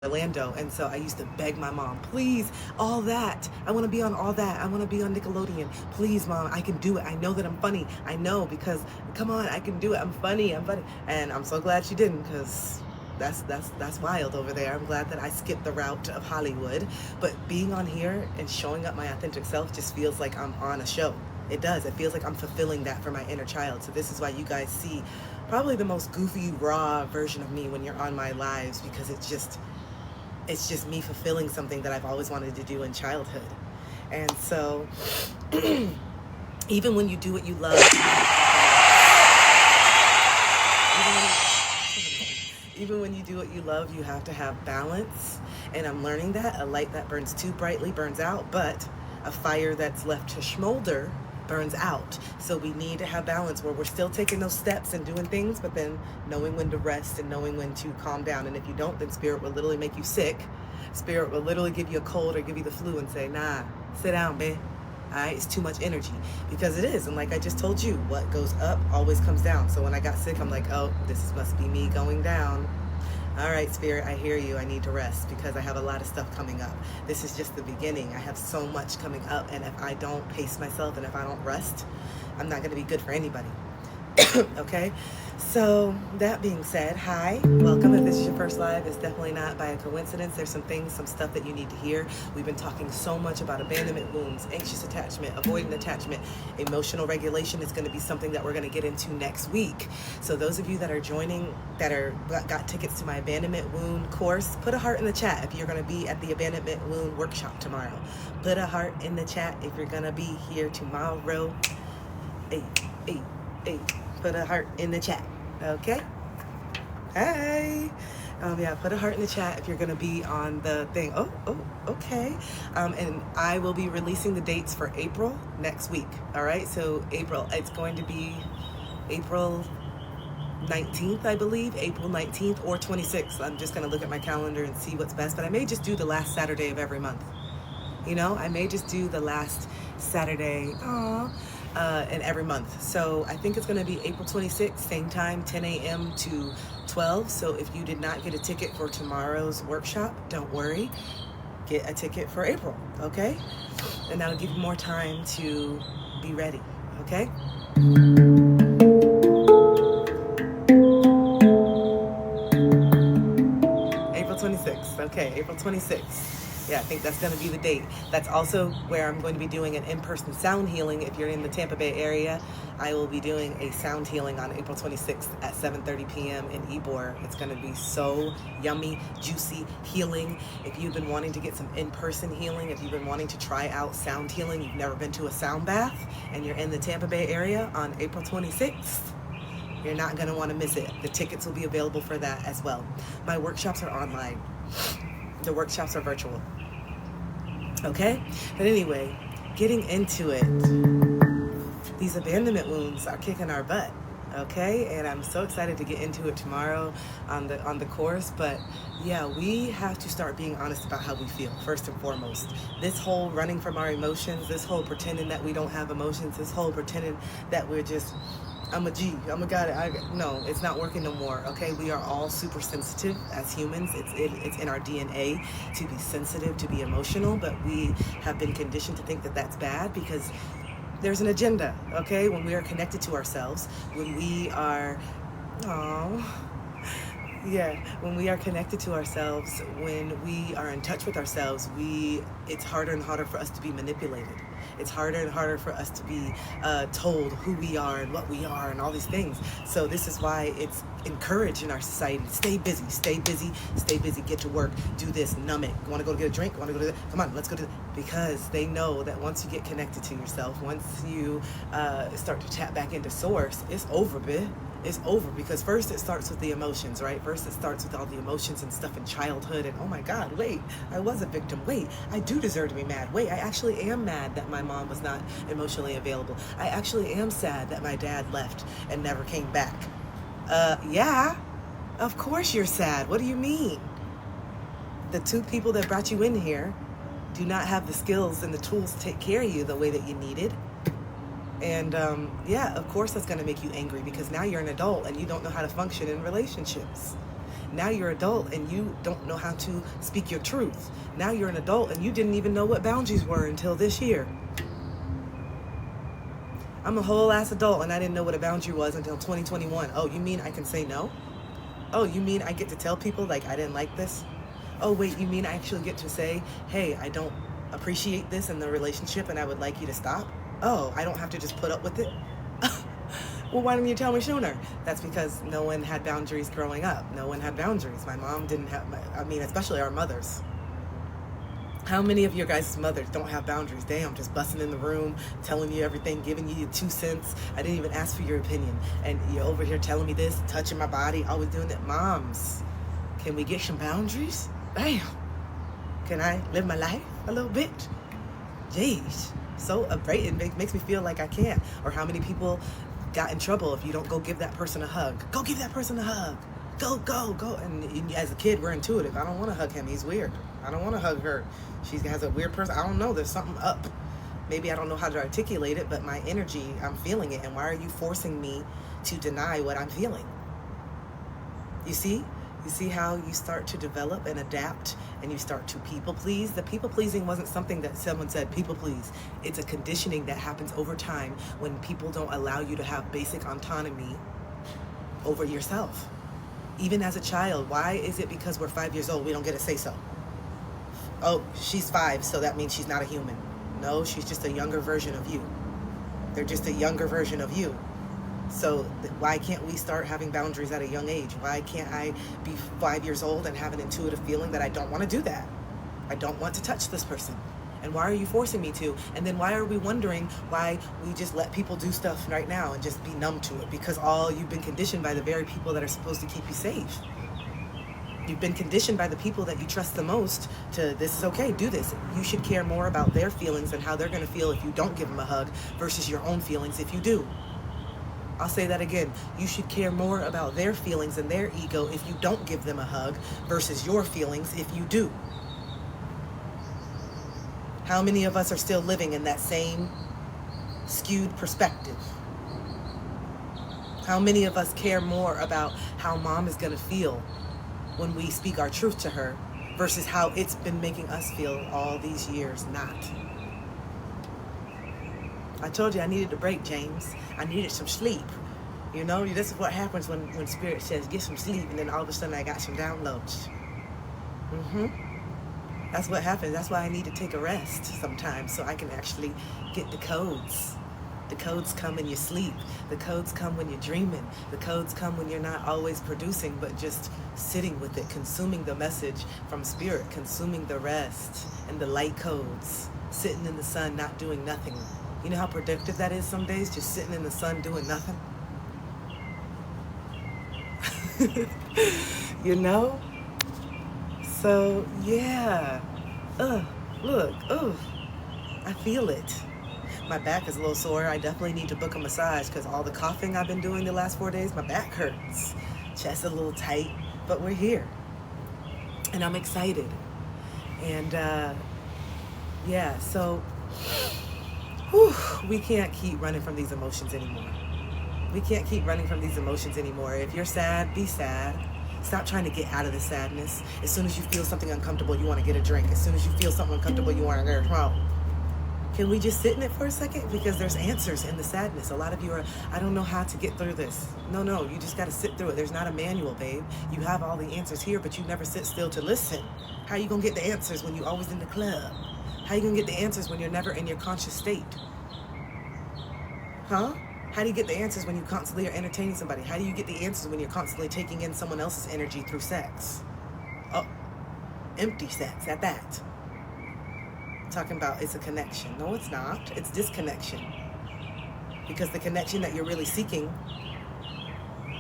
Orlando, and so I used to beg my mom, please, all that. I want to be on all that. I want to be on Nickelodeon. Please, mom, I can do it. I know that I'm funny. I know, because come on, I can do it. I'm funny. I'm funny. And I'm so glad she didn't, because that's wild over there. I'm glad that I skipped the route of Hollywood. But being on here and showing up my authentic self just feels like I'm on a show. It does. It feels like I'm fulfilling that for my inner child. So this is why you guys see probably the most goofy, raw version of me when you're on my lives, because it's just me fulfilling something that I've always wanted to do in childhood. And so even when you do what you love, even when you do what you love, you have to have balance. And I'm learning that a light that burns too brightly burns out, but a fire that's left to smolder burns out. So we need to have balance where we're still taking those steps and doing things, but then knowing when to rest and knowing when to calm down. And if you don't, then spirit will literally make you sick. Spirit will literally give you a cold or give you the flu and say, nah, sit down, man. All right, it's too much energy, because it is. And like I just told you, what goes up always comes down. So when I got sick, I'm like, oh, this must be me going down. All right, Spirit, I hear you. I need to rest because I have a lot of stuff coming up. This is just the beginning. I have so much coming up, and if I don't pace myself and if I don't rest, I'm not going to be good for anybody. Okay? So that being said, hi, welcome. If this is your first live, it's definitely not by a coincidence. There's some things, some stuff that you need to hear. We've been talking so much about abandonment wounds, anxious attachment, avoidant attachment, emotional regulation. Is going to be something that we're going to get into next week. So those of you that are joining, that got tickets to my abandonment wound course, put a heart in the chat if you're going to be at the abandonment wound workshop tomorrow. Put a heart in the chat if you're going to be here tomorrow. Hey. Put a heart in the chat, okay? Hey. Yeah, put a heart in the chat if you're going to be on the thing. Oh, okay. And I will be releasing the dates for April next week, all right? So April, it's going to be April 19th, I believe, April 19th or 26th. I'm just going to look at my calendar and see what's best, but I may just do the last Saturday of every month. You know, I may just do the last Saturday, in every month. So I think it's going to be April 26th, same time, 10 a.m. to 12. So if you did not get a ticket for tomorrow's workshop, don't worry. Get a ticket for April, okay? And that'll give you more time to be ready, okay? April 26th, okay, April 26th. Yeah, I think that's going to be the date. That's also where I'm going to be doing an in-person sound healing. If you're in the Tampa Bay area, I will be doing a sound healing on April 26th at 7:30 p.m. in Ybor. It's going to be so yummy, juicy healing. If you've been wanting to get some in-person healing, if you've been wanting to try out sound healing, you've never been to a sound bath, and you're in the Tampa Bay area on April 26th, you're not going to want to miss it. The tickets will be available for that as well. My workshops are online. The workshops are virtual. Okay? But anyway, getting into it, these abandonment wounds are kicking our butt. Okay? And I'm so excited to get into it tomorrow on the course. But yeah, we have to start being honest about how we feel, first and foremost. This whole running from our emotions, this whole pretending that we don't have emotions, this whole pretending that we're just, I'm a G, I'm a guy. No, it's not working no more, okay? We are all super sensitive as humans. It's in our DNA to be sensitive, to be emotional, but we have been conditioned to think that that's bad because there's an agenda, okay? When we are connected to ourselves, when we are, when we are connected to ourselves, when we are in touch with ourselves, it's harder and harder for us to be manipulated. It's harder and harder for us to be told who we are and what we are and all these things. So this is why it's encouraged in our society. Stay busy, get to work, do this, numb it. You want to go get a drink? You want to go to that? Come on, let's go to that. Because they know that once you get connected to yourself, once you start to tap back into source, it's over, bitch. It's over, because first it starts with the emotions, right? First it starts with all the emotions and stuff in childhood, and oh my God, wait, I was a victim. Wait, I do deserve to be mad. Wait, I actually am mad that my mom was not emotionally available. I actually am sad that my dad left and never came back. Yeah, of course you're sad. What do you mean? The two people that brought you in here do not have the skills and the tools to take care of you the way that you needed. And yeah, of course that's going to make you angry, because now you're an adult and you don't know how to function in relationships. Now you're adult and you don't know how to speak your truth. Now you're an adult and you didn't even know what boundaries were until this year. I'm a whole ass adult and I didn't know what a boundary was until 2021. Oh, you mean I can say no? Oh, you mean I get to tell people like I didn't like this? Oh, wait, you mean I actually get to say, hey, I don't appreciate this in the relationship and I would like you to stop? Oh, I don't have to just put up with it? Well, why didn't you tell me sooner? That's because no one had boundaries growing up. No one had boundaries. My mom didn't have, especially our mothers. How many of your guys' mothers don't have boundaries? Damn, just busting in the room, telling you everything, giving you your 2 cents. I didn't even ask for your opinion. And you're over here telling me this, touching my body, always doing it. Moms, can we get some boundaries? Damn. Can I live my life a little bit? Jeez. So upbraiding, it makes me feel like I can't. Or how many people got in trouble if you don't go give that person a hug. Go give that person a hug. Go. And as a kid, we're intuitive. I don't want to hug him. He's weird. I don't want to hug her. She has a weird person. I don't know. There's something up. Maybe I don't know how to articulate it, but my energy, I'm feeling it. And why are you forcing me to deny what I'm feeling? You see? You see how you start to develop and adapt and you start to people please? The people pleasing wasn't something that someone said, people please. It's a conditioning that happens over time when people don't allow you to have basic autonomy over yourself. Even as a child, why is it because we're 5 years old we don't get to say so? Oh, she's 5, so that means she's not a human. No, she's just a younger version of you. They're just a younger version of you. So why can't we start having boundaries at a young age? Why can't I be 5 years old and have an intuitive feeling that I don't want to do that? I don't want to touch this person. And why are you forcing me to? And then why are we wondering why we just let people do stuff right now and just be numb to it? Because you've been conditioned by the very people that are supposed to keep you safe. You've been conditioned by the people that you trust the most to, this is okay, do this. You should care more about their feelings and how they're going to feel if you don't give them a hug versus your own feelings if you do. I'll say that again. You should care more about their feelings and their ego if you don't give them a hug versus your feelings if you do. How many of us are still living in that same skewed perspective? How many of us care more about how mom is going to feel when we speak our truth to her versus how it's been making us feel all these years not? I told you I needed a break, James. I needed some sleep. You know, this is what happens when Spirit says, get some sleep, and then all of a sudden I got some downloads. That's what happens. That's why I need to take a rest sometimes so I can actually get the codes. The codes come in your sleep. The codes come when you're dreaming. The codes come when you're not always producing, but just sitting with it, consuming the message from Spirit, consuming the rest and the light codes, sitting in the sun, not doing nothing. You know how productive that is some days, just sitting in the sun doing nothing? You know? So, yeah. Look, I feel it. My back is a little sore. I definitely need to book a massage because all the coughing I've been doing the last 4 days, my back hurts. Chest a little tight, but we're here. And I'm excited. And, yeah, so... Whew, we can't keep running from these emotions anymore. We can't keep running from these emotions anymore. If you're sad, be sad. Stop trying to get out of the sadness. As soon as you feel something uncomfortable, you want to get a drink. As soon as you feel something uncomfortable, you want to get a smoke. Can we just sit in it for a second? Because there's answers in the sadness. A lot of you are, I don't know how to get through this. No, you just got to sit through it. There's not a manual, babe. You have all the answers here, but you never sit still to listen. How are you going to get the answers when you're always in the club? How are you going to get the answers when you're never in your conscious state? Huh? How do you get the answers when you constantly are entertaining somebody? How do you get the answers when you're constantly taking in someone else's energy through sex? Oh, empty sex at that. Talking about it's a connection. No, it's not. It's disconnection. Because the connection that you're really seeking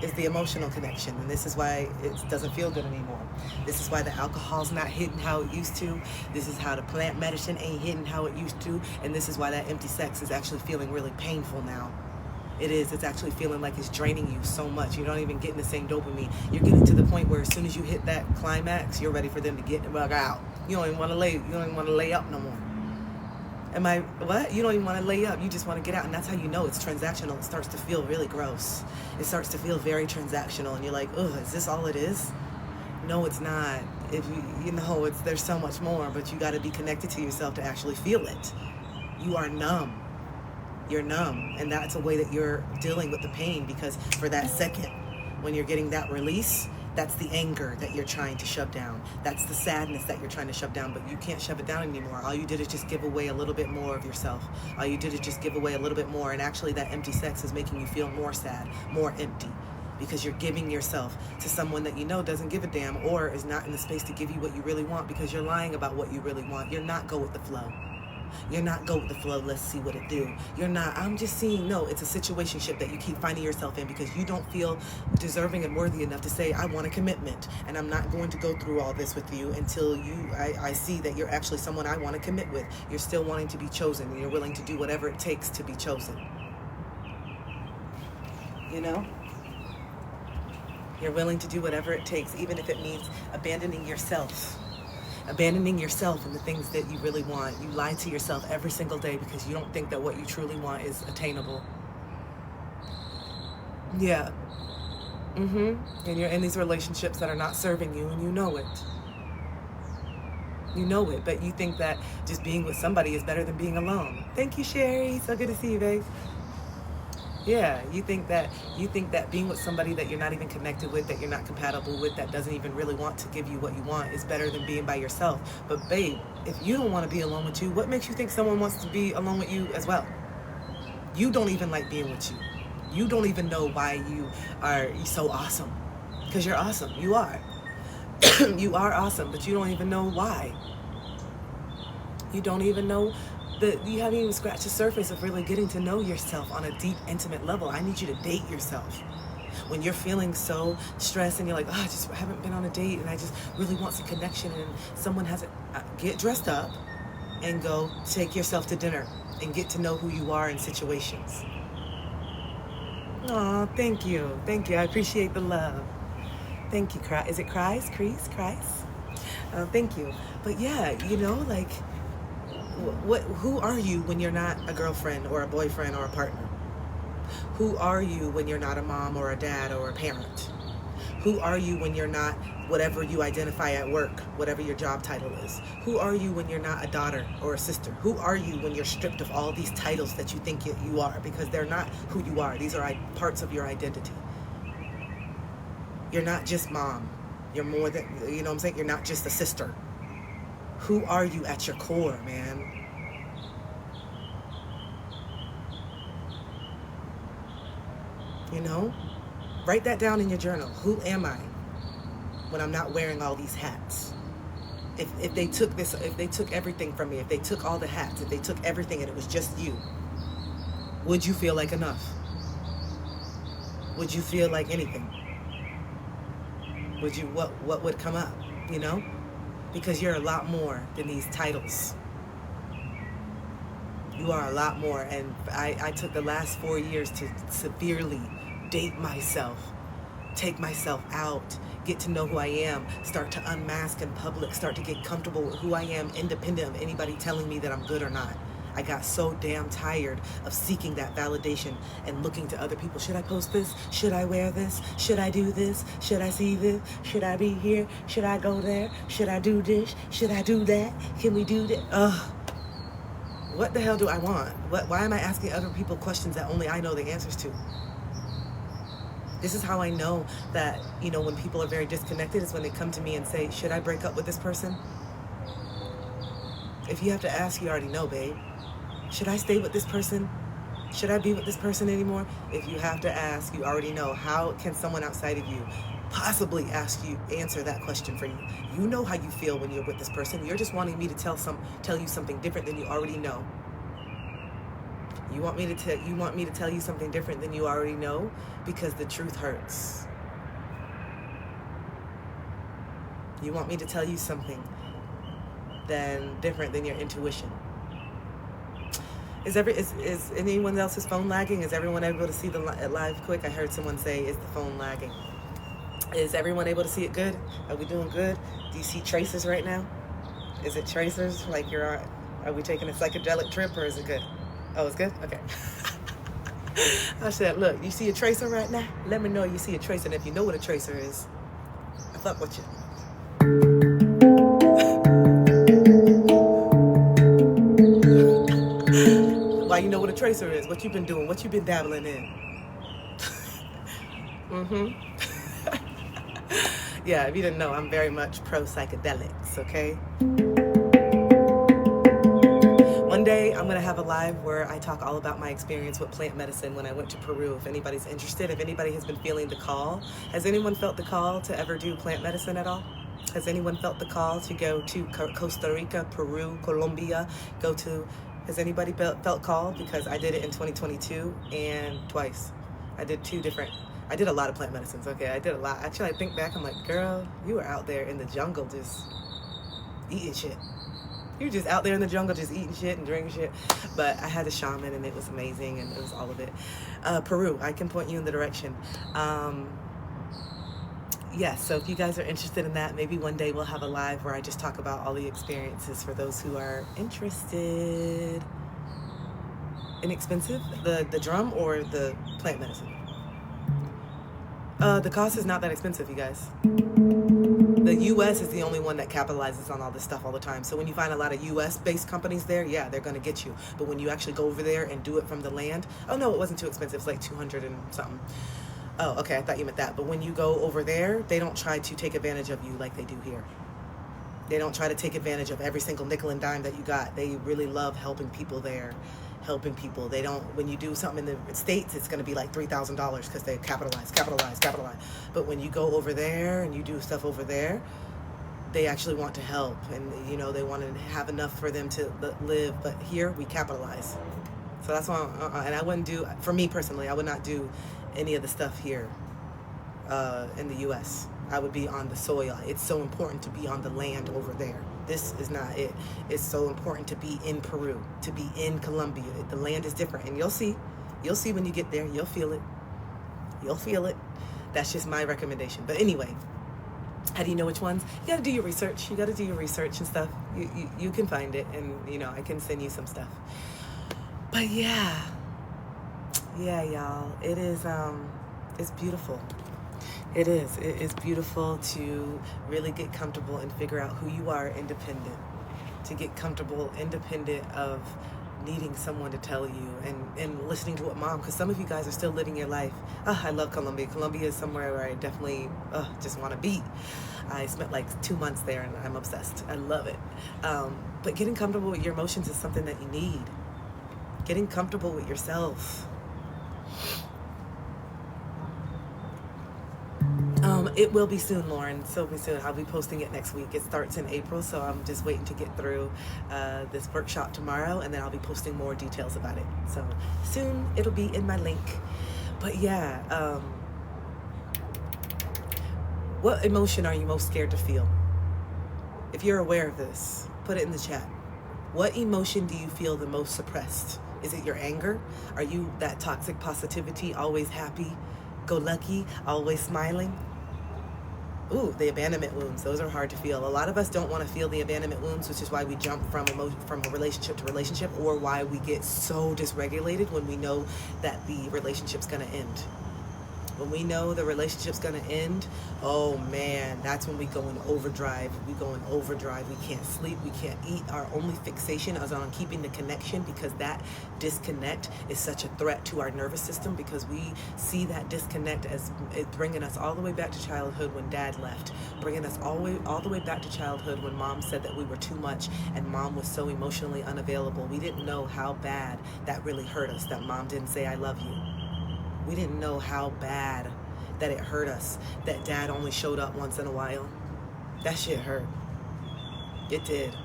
is the emotional connection. And this is why it doesn't feel good anymore. This is why the alcohol's not hitting how it used to. This is how the plant medicine ain't hitting how it used to. And this is why that empty sex is actually feeling really painful now. It is. It's actually feeling like it's draining you so much. You're not even getting the same dopamine. You're getting to the point where as soon as you hit that climax, you're ready for them to get the bug out. You don't even want to lay up no more. What? You don't even want to lay up. You just want to get out. And that's how you know it's transactional. It starts to feel really gross. It starts to feel very transactional. And you're like, ugh, is this all it is? No, it's not. If you know, there's so much more, but you got to be connected to yourself to actually feel it. You are numb. You're numb, and that's a way that you're dealing with the pain, because for that second, when you're getting that release, that's the anger that you're trying to shove down. That's the sadness that you're trying to shove down, but you can't shove it down anymore. All you did is just give away a little bit more of yourself. All you did is just give away a little bit more, and actually that empty sex is making you feel more sad, more empty, because you're giving yourself to someone that you know doesn't give a damn, or is not in the space to give you what you really want, because you're lying about what you really want. You're not go with the flow. You're not go with the flow, let's see what it do. You're not, I'm just seeing, no, it's a situationship that you keep finding yourself in because you don't feel deserving and worthy enough to say, I want a commitment, and I'm not going to go through all this with you until I see that you're actually someone I want to commit with. You're still wanting to be chosen, and you're willing to do whatever it takes to be chosen. You know? You're willing to do whatever it takes, even if it means abandoning yourself. Abandoning yourself and the things that you really want. You lie to yourself every single day because you don't think that what you truly want is attainable. Yeah. And you're in these relationships that are not serving you, and you know it. You know it, but you think that just being with somebody is better than being alone. Thank you, Sherry. So good to see you, babe. Yeah, you think that being with somebody that you're not even connected with, that you're not compatible with, that doesn't even really want to give you what you want is better than being by yourself. But babe, if you don't want to be alone with you, what makes you think someone wants to be alone with you as well? You don't even like being with you. You don't even know why you are so awesome. Because you're awesome. You are. You are awesome, but you don't even know why. You don't even know that you haven't even scratched the surface of really getting to know yourself on a deep, intimate level. I need you to date yourself. When you're feeling so stressed and you're like, oh, I just haven't been on a date and I just really want some connection, and someone hasn't, get dressed up and go take yourself to dinner and get to know who you are in situations. Oh, thank you. Thank you. I appreciate the love. Thank you. Is it Christ? Thank you. But yeah, you know, like, who are you when you're not a girlfriend or a boyfriend or a partner? Who are you when you're not a mom or a dad or a parent? Who are you when you're not whatever you identify at work, whatever your job title is? Who are you when you're not a daughter or a sister? Who are you when you're stripped of all these titles that you think you are? Because they're not who you are. These are parts of your identity. You're not just mom. You're more than, you know what I'm saying? You're not just a sister. Who are you at your core, man? You know? Write that down in your journal. Who am I when I'm not wearing all these hats? If they took everything from me, if they took all the hats, if they took everything and it was just you, would you feel like enough? Would you feel like anything? Would you, what would come up, you know? Because you're a lot more than these titles. You are a lot more. And I took the last 4 years to severely date myself, take myself out, get to know who I am, start to unmask in public, start to get comfortable with who I am, independent of anybody telling me that I'm good or not. I got so damn tired of seeking that validation and looking to other people. Should I post this? Should I wear this? Should I do this? Should I see this? Should I be here? Should I go there? Should I do this? Should I do that? Can we do that? Ugh. What the hell do I want? Why am I asking other people questions that only I know the answers to? This is how I know that, you know, when people are very disconnected is when they come to me and say, should I break up with this person? If you have to ask, you already know, babe. Should I stay with this person? Should I be with this person anymore? If you have to ask, you already know. How can someone outside of you possibly answer that question for you? You know how you feel when you're with this person. You're just wanting me to tell you something different than you already know. You want me to tell you something different than you already know because the truth hurts. You want me to tell you something different than your intuition. Is anyone else's phone lagging? Is everyone able to see the live quick? I heard someone say, is the phone lagging? Is everyone able to see it good? Are we doing good? Do you see tracers right now? Is it tracers? Like are we taking a psychedelic trip, or is it good? Oh, it's good? Okay. I said, look, you see a tracer right now? Let me know you see a tracer, and if you know what a tracer is, I fuck with you. tracer is, what you've been doing, what you've been dabbling in. Yeah, if you didn't know, I'm very much pro psychedelics, okay? One day I'm gonna have a live where I talk all about my experience with plant medicine when I went to Peru. If anybody's interested, if anybody has been feeling the call, has anyone felt the call to ever do plant medicine at all? Has anyone felt the call to go to Costa Rica, Peru, Colombia, has anybody felt called? Because I did it in 2022 and twice. I did a lot of plant medicines, okay? I did a lot. Actually, I think back, I'm like, girl, you were out there in the jungle just eating shit. You were just out there in the jungle just eating shit and drinking shit. But I had a shaman and it was amazing and it was all of it. Peru, I can point you in the direction. Yes, so if you guys are interested in that, maybe one day we'll have a live where I just talk about all the experiences for those who are interested. Inexpensive? The drum or the plant medicine? The cost is not that expensive, you guys. The U.S. is the only one that capitalizes on all this stuff all the time. So when you find a lot of U.S.-based companies there, yeah, they're going to get you. But when you actually go over there and do it from the land, oh, no, it wasn't too expensive. It's like 200 and something. Oh, okay, I thought you meant that. But when you go over there, they don't try to take advantage of you like they do here. They don't try to take advantage of every single nickel and dime that you got. They really love helping people there. They don't, when you do something in the States, it's going to be like $3,000 because they capitalize. But when you go over there and you do stuff over there, they actually want to help. And, you know, they want to have enough for them to live. But here, we capitalize. So that's why, and I wouldn't do, for me personally, I would not do any of the stuff here in the U.S. I would be on the soil. It's so important to be on the land over there. This is not it. It's so important to be in Peru, to be in Colombia. The land is different, and you'll see when you get there. You'll feel it. That's just my recommendation. But anyway, how do you know which ones? You got to do your research. And stuff. You can find it, and you know, I can send you some stuff. But yeah, y'all, it is it's beautiful. It is. It is beautiful to really get comfortable and figure out who you are independent. To get comfortable, independent of needing someone to tell you and listening to what mom, because some of you guys are still living your life. I love Colombia. Colombia is somewhere where I definitely just want to be. I spent like 2 months there and I'm obsessed. I love it. But getting comfortable with your emotions is something that you need. Getting comfortable with yourself. It will be soon, Lauren. So it'll be soon. I'll be posting it next week. It starts in April, so I'm just waiting to get through this workshop tomorrow, and then I'll be posting more details about it. So soon it'll be in my link. But yeah, what emotion are you most scared to feel? If you're aware of this, put it in the chat. What emotion do you feel the most suppressed? Is it your anger? Are you that toxic positivity, always happy, go lucky, always smiling? Ooh, the abandonment wounds. Those are hard to feel. A lot of us don't want to feel the abandonment wounds, which is why we jump from a relationship to relationship, or why we get so dysregulated when we know that the relationship's going to end. When we know the relationship's going to end, oh man, that's when we go in overdrive. We can't sleep. We can't eat. Our only fixation is on keeping the connection, because that disconnect is such a threat to our nervous system, because we see that disconnect as it bringing us all the way back to childhood when dad left, bringing us all the way back to childhood when mom said that we were too much and mom was so emotionally unavailable. We didn't know how bad that really hurt us, that mom didn't say, I love you. We didn't know how bad that it hurt us, that dad only showed up once in a while. That shit hurt. It did.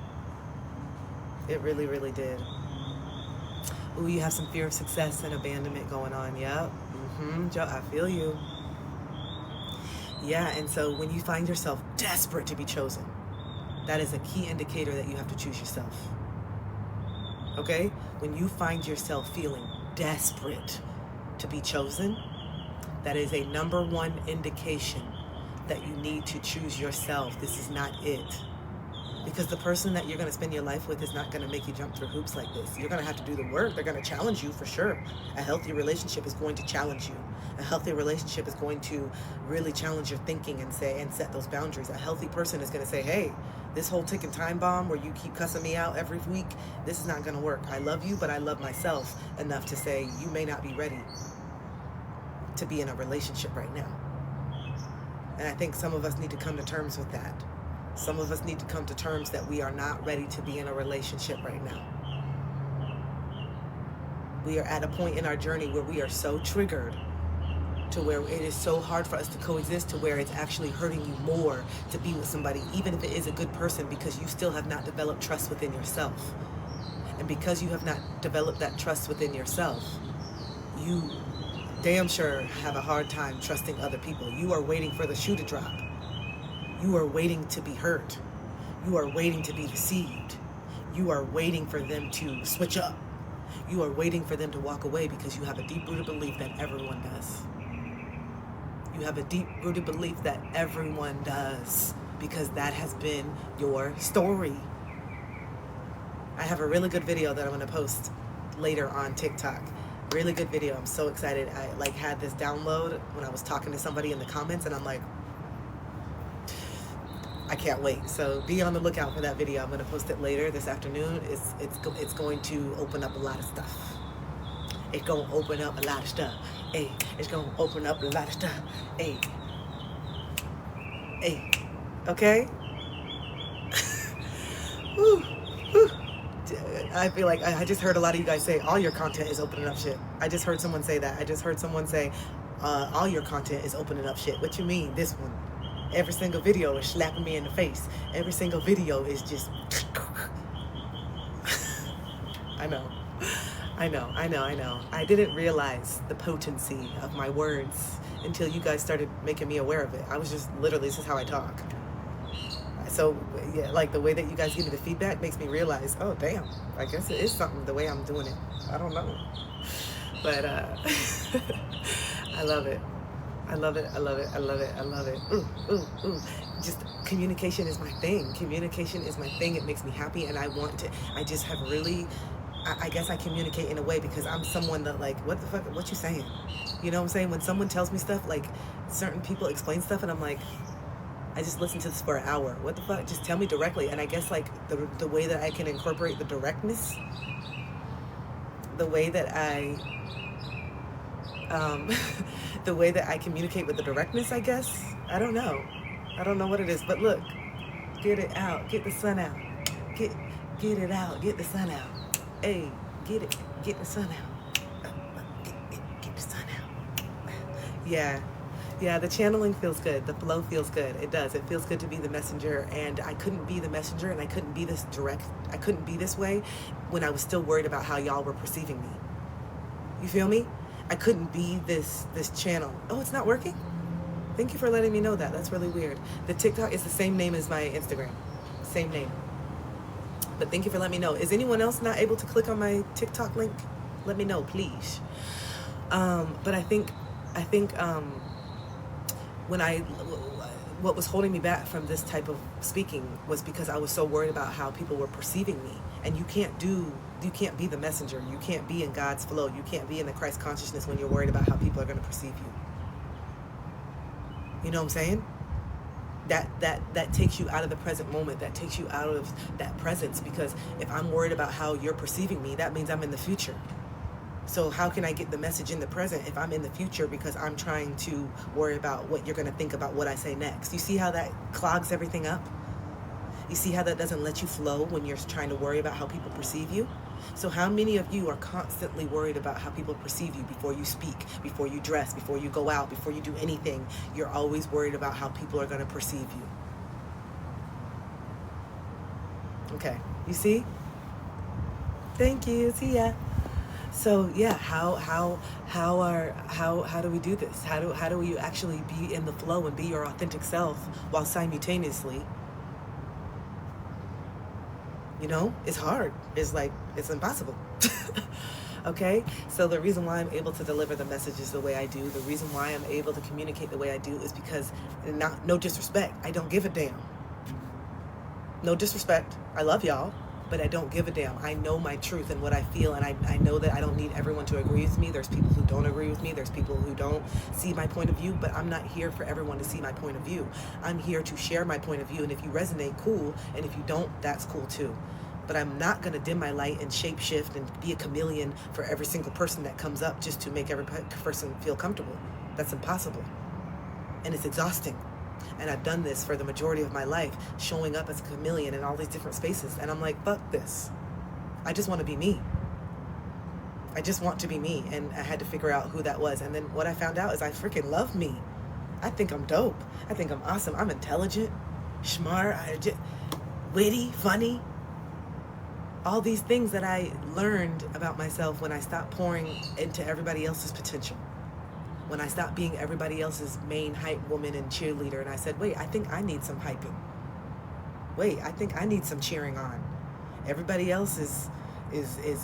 It really, really did. Ooh, you have some fear of success and abandonment going on. Yep. Joe, I feel you. Yeah, and so when you find yourself desperate to be chosen, that is a key indicator that you have to choose yourself. Okay? When you find yourself feeling desperate to be chosen, that is a number one indication that you need to choose yourself. This is not it. Because the person that you're going to spend your life with is not going to make you jump through hoops like this. You're going to have to do the work. They're going to challenge you for sure. A healthy relationship is going to challenge you. A healthy relationship is going to really challenge your thinking and set those boundaries. A healthy person is going to say, hey, This whole ticking time bomb where you keep cussing me out every week, this is not going to work. I love you, but I love myself enough to say you may not be ready to be in a relationship right now. And I think some of us need to come to terms with that. Some of us need to come to terms that we are not ready to be in a relationship right now. We are at a point in our journey where we are so triggered to where it is so hard for us to coexist, to where it's actually hurting you more to be with somebody, even if it is a good person, because you still have not developed trust within yourself. And because you have not developed that trust within yourself, you damn sure have a hard time trusting other people. You are waiting for the shoe to drop. You are waiting to be hurt. You are waiting to be deceived. You are waiting for them to switch up. You are waiting for them to walk away because you have a deep-rooted belief that everyone does. You have a deep-rooted belief that everyone does because that has been your story. I have a really good video that I'm going to post later on TikTok. Really good video. I'm so excited. I had this download when I was talking to somebody in the comments, and I'm like, I can't wait. So be on the lookout for that video. I'm going to post it later this afternoon. It's going to open up a lot of stuff. It's going to open up a lot of stuff. Hey, it's going to open up a lot of stuff. Hey. Hey. Okay? Woo. Woo. I feel like I just heard a lot of you guys say all your content is opening up shit. I just heard someone say that. I just heard someone say all your content is opening up shit. What you mean? This one. Every single video is slapping me in the face. Every single video is just... I know. I didn't realize the potency of my words until you guys started making me aware of it. I was just literally, this is how I talk. So, yeah, like the way that you guys give me the feedback makes me realize, oh, damn, I guess it is something the way I'm doing it. I don't know. But I love it. I love it. I love it. I love it. I love it. Ooh, ooh, ooh. Just communication is my thing. Communication is my thing. It makes me happy, and I want to. I just have really. I guess I communicate in a way because I'm someone that like, what the fuck? What you saying? You know what I'm saying? When someone tells me stuff, like certain people explain stuff, and I'm like, I just listen to this for an hour. What the fuck? Just tell me directly. And I guess like the way that I can incorporate the directness, the way that I. The way that I communicate with the directness, I guess. I don't know what it is, but look, get it out, get the sun out, get it out, get the sun out. Hey, get the sun out. Get the sun out. Yeah, the channeling feels good. The flow feels good. It does. It feels good to be the messenger, and I couldn't be the messenger, and I couldn't be this direct. I couldn't be this way when I was still worried about how y'all were perceiving me. You feel me? I couldn't be this channel. Oh, it's not working? Thank you for letting me know that. That's really weird. The TikTok is the same name as my Instagram. Same name. But thank you for letting me know. Is anyone else not able to click on my TikTok link? Let me know, please. But I think what was holding me back from this type of speaking was because I was so worried about how people were perceiving me. And you can't be the messenger. You can't be in God's flow. You can't be in the Christ consciousness when you're worried about how people are going to perceive you. You know what I'm saying? That takes you out of the present moment. That takes you out of that presence, because if I'm worried about how you're perceiving me, that means I'm in the future. So how can I get the message in the present if I'm in the future because I'm trying to worry about what you're going to think about what I say next? You see how that clogs everything up? You see how that doesn't let you flow when you're trying to worry about how people perceive you? So how many of you are constantly worried about how people perceive you before you speak, before you dress, before you go out, before you do anything? You're always worried about how people are going to perceive you. Okay, you see? Thank you. See ya. So yeah, how do we do this? How do we actually be in the flow and be your authentic self while simultaneously, you know, it's hard. It's impossible. Okay? So the reason why I'm able to deliver the messages the way I do, the reason why I'm able to communicate the way I do is because, no disrespect, I don't give a damn. No disrespect. I love y'all. but I don't give a damn. I know my truth and what I feel, and I know that I don't need everyone to agree with me. There's people who don't agree with me. There's people who don't see my point of view, but I'm not here for everyone to see my point of view. I'm here to share my point of view, and if you resonate, cool, and if you don't, that's cool too. But I'm not going to dim my light and shape shift and be a chameleon for every single person that comes up just to make every person feel comfortable. That's impossible. And it's exhausting. And I've done this for the majority of my life, showing up as a chameleon in all these different spaces. And I'm like, fuck this. I just want to be me. I just want to be me. And I had to figure out who that was. And then what I found out is I freaking love me. I think I'm dope. I think I'm awesome. I'm intelligent, smart, witty, funny. All these things that I learned about myself when I stopped pouring into everybody else's potential. When I stopped being everybody else's main hype woman and cheerleader, and I said, wait, I think I need some hyping. Wait, I think I need some cheering on. Everybody else is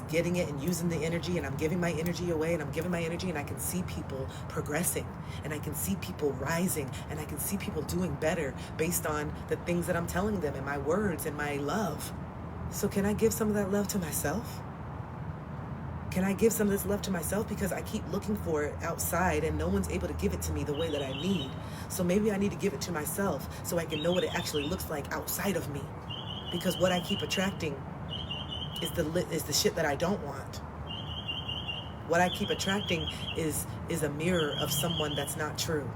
getting it and using the energy, and I'm giving my energy away, and I'm giving my energy, and I can see people progressing, and I can see people rising, and I can see people doing better based on the things that I'm telling them and my words and my love. So can I give some of that love to myself? Can I give some of this love to myself? Because I keep looking for it outside and no one's able to give it to me the way that I need. So maybe I need to give it to myself so I can know what it actually looks like outside of me. Because what I keep attracting is the shit that I don't want. What I keep attracting is a mirror of someone that's not true.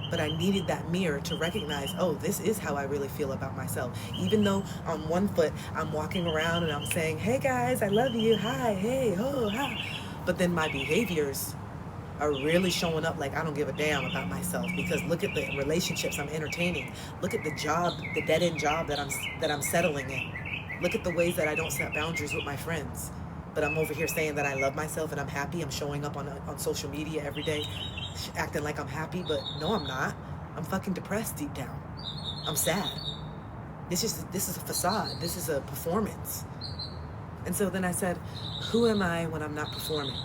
But I needed that mirror to recognize, oh, this is how I really feel about myself. Even though on one foot, I'm walking around and I'm saying, hey guys, I love you, hi, hey, oh, hi. But then my behaviors are really showing up like I don't give a damn about myself, because look at the relationships I'm entertaining. Look at the job, the dead-end job that I'm settling in. Look at the ways that I don't set boundaries with my friends. But I'm over here saying that I love myself and I'm happy. I'm showing up on social media every day, acting like I'm happy, but no, I'm not. I'm fucking depressed deep down. I'm sad. This is a facade. This is a performance. And so then I said, who am I when I'm not performing?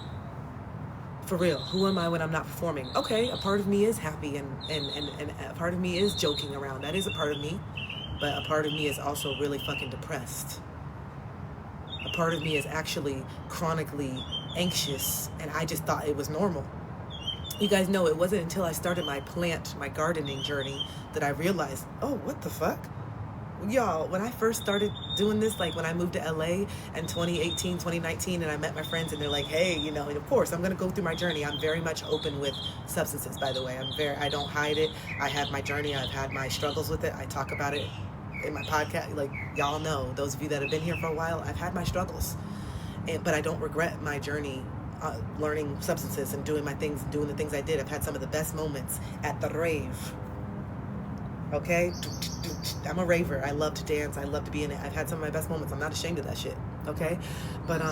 For real, who am I when I'm not performing? Okay, a part of me is happy and a part of me is joking around. That is a part of me. But a part of me is also really fucking depressed. A part of me is actually chronically anxious, and I just thought it was normal. You guys know it wasn't until I started my gardening journey that I realized, oh, what the fuck? Y'all, when I first started doing this, like when I moved to LA in 2018, 2019, and I met my friends and they're like, hey, and of course I'm going to go through my journey. I'm very much open with substances, by the way. I don't hide it. I have my journey. I've had my struggles with it. I talk about it in my podcast. Like, y'all know, those of you that have been here for a while, I've had my struggles, but I don't regret my journey learning substances and doing my things, doing the things I did. I've had some of the best moments at the rave. Okay, I'm a raver. I love to dance. I love to be in it. I've had some of my best moments. I'm not ashamed of that shit. Okay, but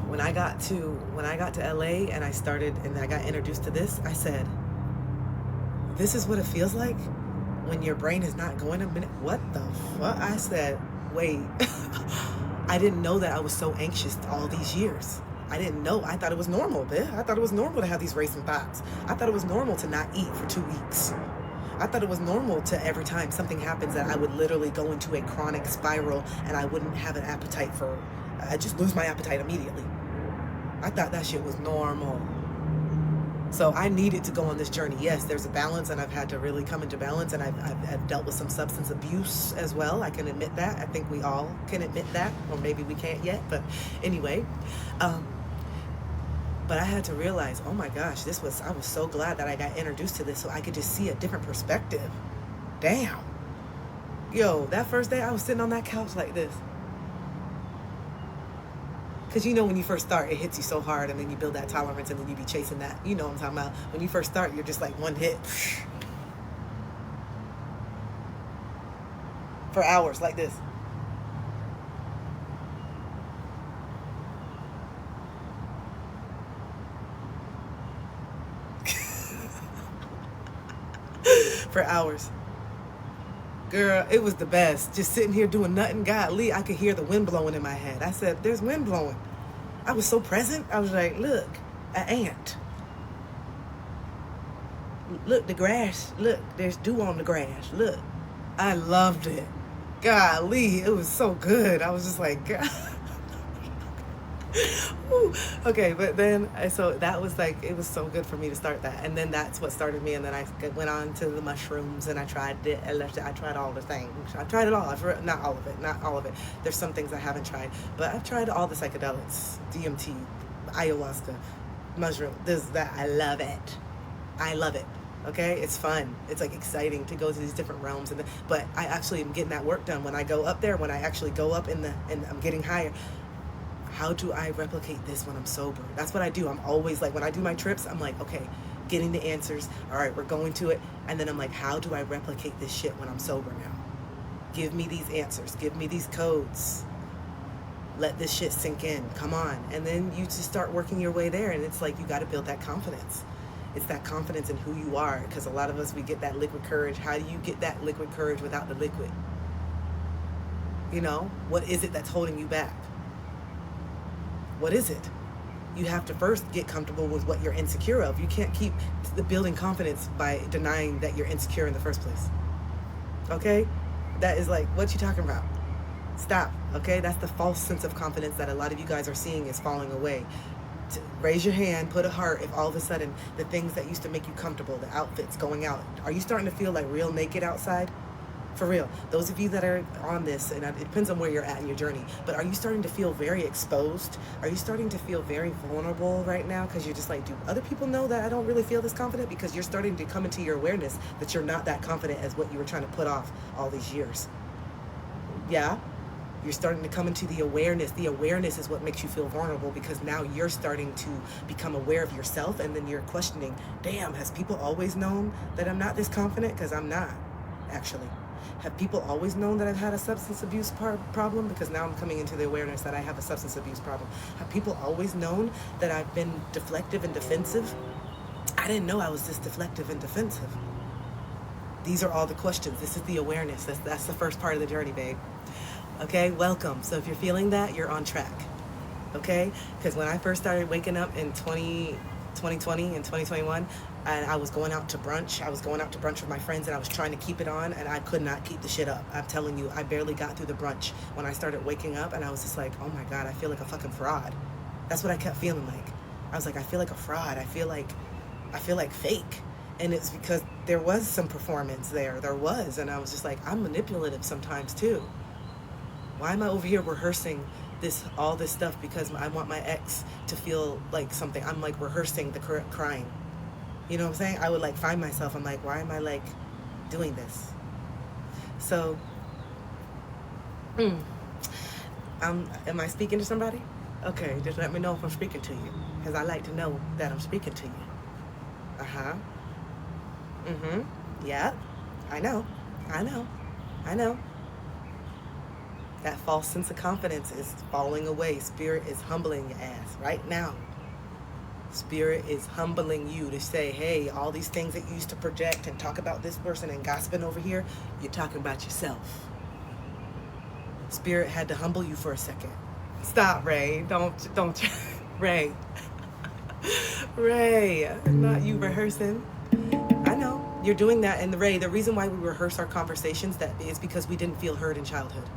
when I got to LA and I got introduced to this, I said, this is what it feels like when your brain is not going a minute. What the fuck? I said, wait. I didn't know that I was so anxious all these years. I didn't know. I thought it was normal, bitch. I thought it was normal to have these racing thoughts. I thought it was normal to not eat for 2 weeks. I thought it was normal to every time something happens that I would literally go into a chronic spiral and I wouldn't have an appetite I'd just lose my appetite immediately. I thought that shit was normal. So I needed to go on this journey. Yes, there's a balance, and I've had to really come into balance, and I've dealt with some substance abuse as well. I can admit that. I think we all can admit that, or maybe we can't yet, but anyway. But I had to realize, oh my gosh, I was so glad that I got introduced to this so I could just see a different perspective. Damn. Yo, that first day I was sitting on that couch like this. Because when you first start, it hits you so hard, and then you build that tolerance, and then you be chasing that. You know what I'm talking about. When you first start, you're just like one hit. For hours like this. For hours. Girl, it was the best. Just sitting here doing nothing. Golly, I could hear the wind blowing in my head. I said, there's wind blowing. I was so present. I was like, look, an ant. Look, the grass. Look, there's dew on the grass. Look. I loved it. golly, it was so good. I was just like, God. Okay, but then so that was like, it was so good for me to start that, and then that's what started me. And then I went on to the mushrooms, and I tried it. I tried all the things. I tried it all. Not all of it. There's some things I haven't tried, but I've tried all the psychedelics, DMT, ayahuasca, mushroom, this, that. I love it. Okay, it's fun. It's like exciting to go to these different realms, but I actually am getting that work done when I go up there. When I actually go up and I'm getting higher. How do I replicate this when I'm sober? That's what I do. I'm always like, when I do my trips, I'm like, okay, getting the answers. All right, we're going to it. And then I'm like, how do I replicate this shit when I'm sober now? Give me these answers. Give me these codes. Let this shit sink in. Come on. And then you just start working your way there. And it's like, you got to build that confidence. It's that confidence in who you are. Because a lot of us, we get that liquid courage. How do you get that liquid courage without the liquid? You know, what is it that's holding you back? What is it? You have to first get comfortable with what you're insecure of. You can't keep building confidence by denying that you're insecure in the first place. Okay? That is like, what you talking about? Stop. Okay? That's the false sense of confidence that a lot of you guys are seeing is falling away. Raise your hand, put a heart if all of a sudden the things that used to make you comfortable, the outfits, going out, are you starting to feel like real naked outside? For real, those of you that are on this, and it depends on where you're at in your journey, but are you starting to feel very exposed? Are you starting to feel very vulnerable right now? Because you're just like, do other people know that I don't really feel this confident? Because you're starting to come into your awareness that you're not that confident as what you were trying to put off all these years. Yeah? You're starting to come into the awareness. The awareness is what makes you feel vulnerable, because now you're starting to become aware of yourself, and then you're questioning, damn, has people always known that I'm not this confident? Because I'm not, actually. Have people always known that I've had a substance abuse problem? Because now I'm coming into the awareness that I have a substance abuse problem. Have people always known that I've been deflective and defensive? I didn't know I was this deflective and defensive. These are all the questions. This is the awareness. That's the first part of the journey, babe. Okay, welcome. So if you're feeling that, you're on track. Okay? Because when I first started waking up in 2020 and 2021, and I was going out to brunch. I was going out to brunch with my friends, and I was trying to keep it on, and I could not keep the shit up. I'm telling you, I barely got through the brunch when I started waking up, and I was just like, oh my God, I feel like a fucking fraud. That's what I kept feeling like. I was like, I feel like a fraud. I feel like fake. And it's because there was some performance there. There was. And I was just like, I'm manipulative sometimes too. Why am I over here rehearsing all this stuff because I want my ex to feel like something? I'm like rehearsing the crying. You know what I'm saying? I would like find myself, I'm like, why am I like doing this? So, am I speaking to somebody? Okay, just let me know if I'm speaking to you, because I like to know that I'm speaking to you. Yeah, I know. That false sense of confidence is falling away. Spirit is humbling your ass right now. Spirit is humbling you to say, hey, all these things that you used to project and talk about this person and gossiping over here, you're talking about yourself. Spirit had to humble you for a second. Stop, Ray. Don't, Ray. Ray, not you rehearsing. I know, you're doing that. And Ray, the reason why we rehearse our conversations is because we didn't feel heard in childhood.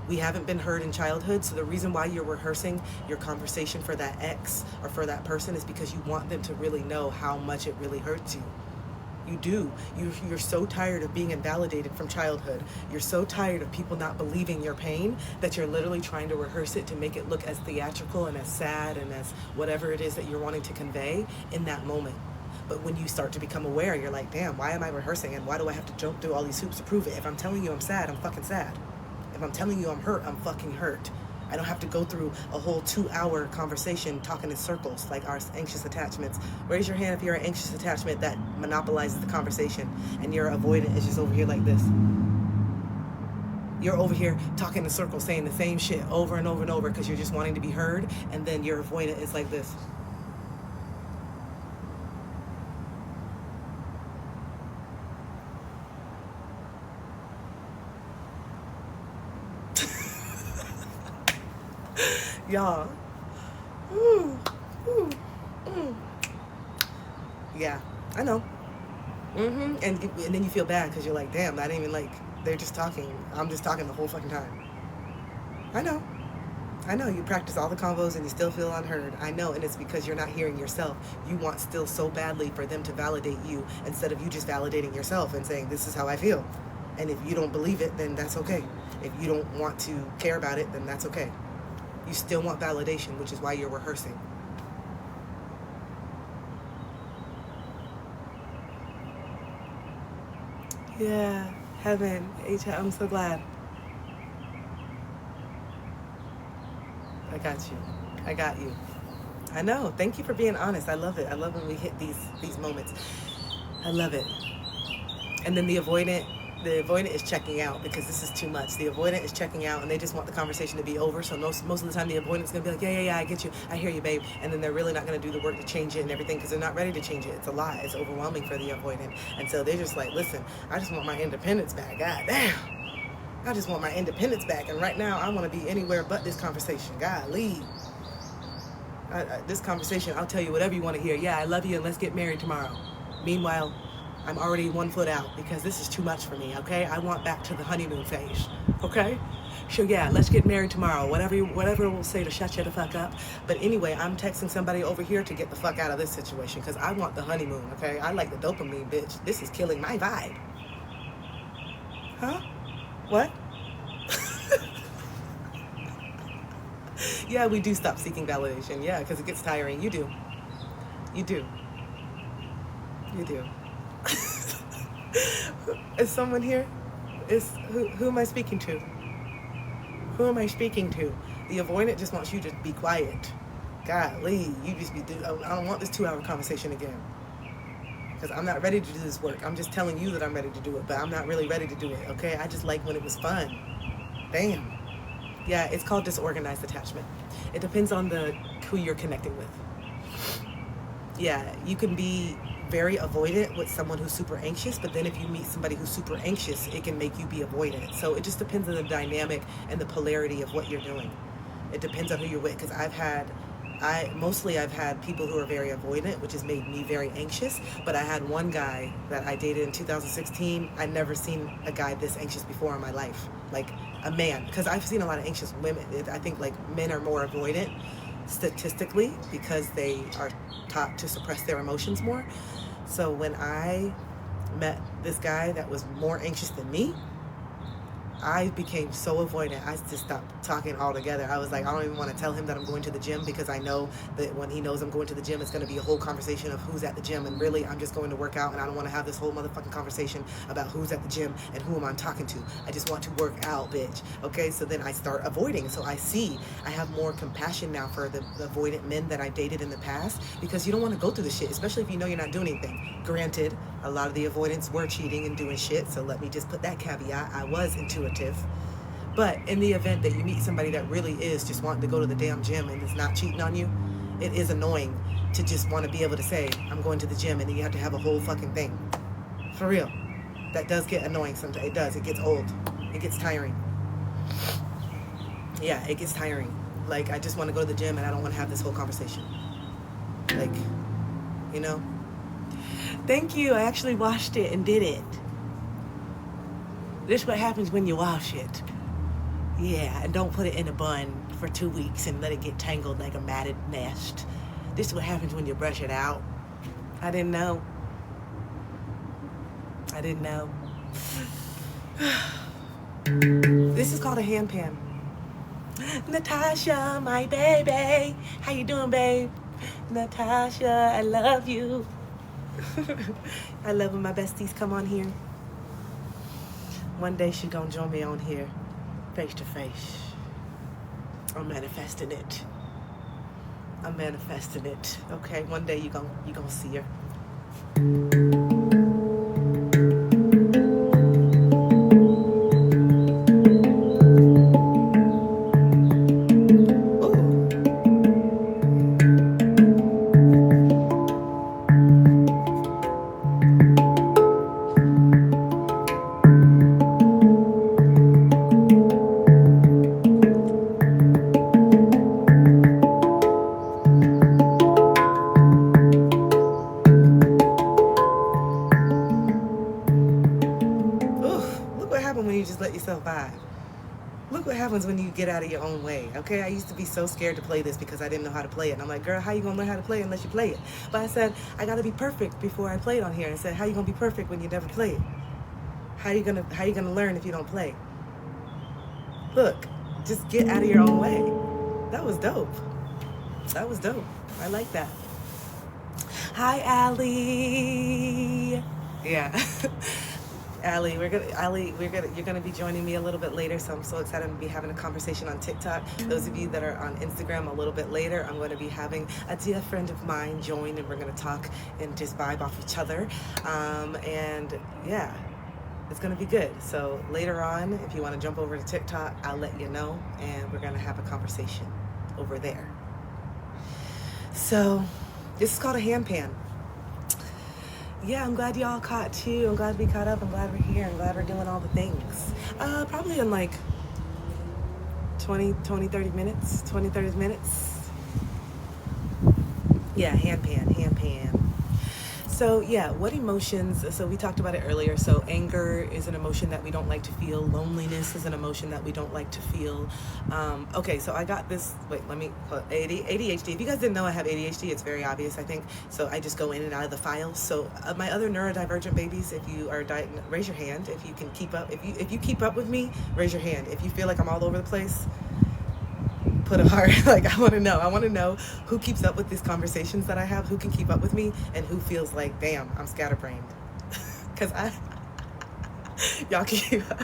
We haven't been heard in childhood, so the reason why you're rehearsing your conversation for that ex or for that person is because you want them to really know how much it really hurts you. You do. You're so tired of being invalidated from childhood. You're so tired of people not believing your pain that you're literally trying to rehearse it to make it look as theatrical and as sad and as whatever it is that you're wanting to convey in that moment. But when you start to become aware, you're like, damn, why am I rehearsing, and why do I have to jump through all these hoops to prove it? If I'm telling you I'm sad, I'm fucking sad. If I'm telling you I'm hurt, I'm fucking hurt. I don't have to go through a whole 2-hour conversation talking in circles like our anxious attachments. Raise your hand if you're an anxious attachment that monopolizes the conversation, and your avoidant is just over here like this. You're over here talking in circles, saying the same shit over and over and over because you're just wanting to be heard, and then your avoidant is like this. Y'all. Yeah, I know. And then you feel bad because you're like, damn, I didn't even like They're just talking. I'm just talking the whole fucking time. I know. I know you practice all the combos and you still feel unheard. I know, and it's because you're not hearing yourself. You want still so badly for them to validate you instead of you just validating yourself and saying, this is how I feel. And if you don't believe it, then that's okay. If you don't want to care about it, then that's okay. You still want validation, which is why you're rehearsing. Yeah, heaven, I'm so glad. I got you. I got you. I know. Thank you for being honest. I love it. I love when we hit these moments. I love it. And then the avoidant is checking out because this is too much. The avoidant is checking out and they just want the conversation to be over. So most of the time the avoidant's gonna be like, yeah, I get you. I hear you, babe. And then they're really not gonna do the work to change it and everything because they're not ready to change it. It's a lot. It's overwhelming for the avoidant. And so they're just like, listen, I just want my independence back. God damn. I just want my independence back. And right now I want to be anywhere but this conversation. Golly. This conversation, I'll tell you whatever you want to hear. Yeah, I love you and let's get married tomorrow. Meanwhile, I'm already 1 foot out because this is too much for me, okay? I want back to the honeymoon phase, okay? So yeah, let's get married tomorrow. Whatever we'll say to shut you the fuck up. But anyway, I'm texting somebody over here to get the fuck out of this situation because I want the honeymoon, okay? I like the dopamine, bitch. This is killing my vibe. Huh? What? Yeah, we do stop seeking validation. Yeah, because it gets tiring. You do. You do. You do. Is someone here? Who am I speaking to? Who am I speaking to? The avoidant just wants you to be quiet. Golly, you just be. I don't want this 2-hour conversation again. Because I'm not ready to do this work. I'm just telling you that I'm ready to do it, but I'm not really ready to do it. Okay? I just like when it was fun. Damn. Yeah, it's called disorganized attachment. It depends on who you're connecting with. Yeah, you can be very avoidant with someone who's super anxious, but then if you meet somebody who's super anxious, it can make you be avoidant. So it just depends on the dynamic and the polarity of what you're doing. It depends on who you're with, because I've had people who are very avoidant, which has made me very anxious. But I had one guy that I dated in 2016. I'd never seen a guy this anxious before in my life, like a man, because I've seen a lot of anxious women. I think like men are more avoidant statistically because they are taught to suppress their emotions more. So when I met this guy that was more anxious than me, I became so avoidant. I just stopped talking altogether. I was like, I don't even want to tell him that I'm going to the gym because I know that when he knows I'm going to the gym, it's going to be a whole conversation of who's at the gym. And really, I'm just going to work out and I don't want to have this whole motherfucking conversation about who's at the gym and who am I talking to. I just want to work out, bitch. Okay, so then I start avoiding. So I have more compassion now for the avoidant men that I dated in the past because you don't want to go through the shit, especially if you know you're not doing anything. Granted, a lot of the avoidants were cheating and doing shit, so let me just put that caveat. I was intuitive. But in the event that you meet somebody that really is just wanting to go to the damn gym and is not cheating on you, it is annoying to just want to be able to say, I'm going to the gym, and then you have to have a whole fucking thing. For real. That does get annoying sometimes. It does. It gets old. It gets tiring. Yeah, it gets tiring. Like, I just want to go to the gym and I don't want to have this whole conversation. Like, you know? Thank you. I actually washed it and did it. This is what happens when you wash it. Yeah, and don't put it in a bun for 2 weeks and let it get tangled like a matted nest. This is what happens when you brush it out. I didn't know. I didn't know. This is called a hand pan. Natasha, my baby. How you doing, babe? Natasha, I love you. I love when my besties come on here. One day she gonna join me on here, face to face. I'm manifesting it. I'm manifesting it. Okay, one day you gonna see her. Look what happens when you get out of your own way, okay? I used to be so scared to play this because I didn't know how to play it. And I'm like, girl, how you gonna learn how to play unless you play it? But I said, I gotta be perfect before I play it on here. And I said, how you gonna be perfect when you never play it? How you gonna learn if you don't play? Look, just get out of your own way. That was dope. That was dope. I like that. Hi, Allie. Yeah. Allie, you're gonna be joining me a little bit later, so I'm so excited to be having a conversation on TikTok. Those of you that are on Instagram a little bit later, I'm going to be having a dear friend of mine join, and we're going to talk and just vibe off each other. And yeah, it's going to be good. So later on, if you want to jump over to TikTok, I'll let you know, and we're going to have a conversation over there. So this is called a hand pan. Yeah, I'm glad y'all caught too. I'm glad we caught up. I'm glad we're here. I'm glad we're doing all the things. Probably in like 20, 30 minutes. Yeah, hand pan. So yeah, what emotions, so we talked about it earlier. So anger is an emotion that we don't like to feel. Loneliness is an emotion that we don't like to feel. Okay, so I got this, ADHD. If you guys didn't know I have ADHD, it's very obvious, I think. So I just go in and out of the files. So my other neurodivergent babies, if you are raise your hand. If you can keep up, if you keep up with me, raise your hand. If you feel like I'm all over the place, put a heart. Like, I want to know who keeps up with these conversations that I have, who can keep up with me, and who feels like, damn, I'm scatterbrained. Because y'all can keep up.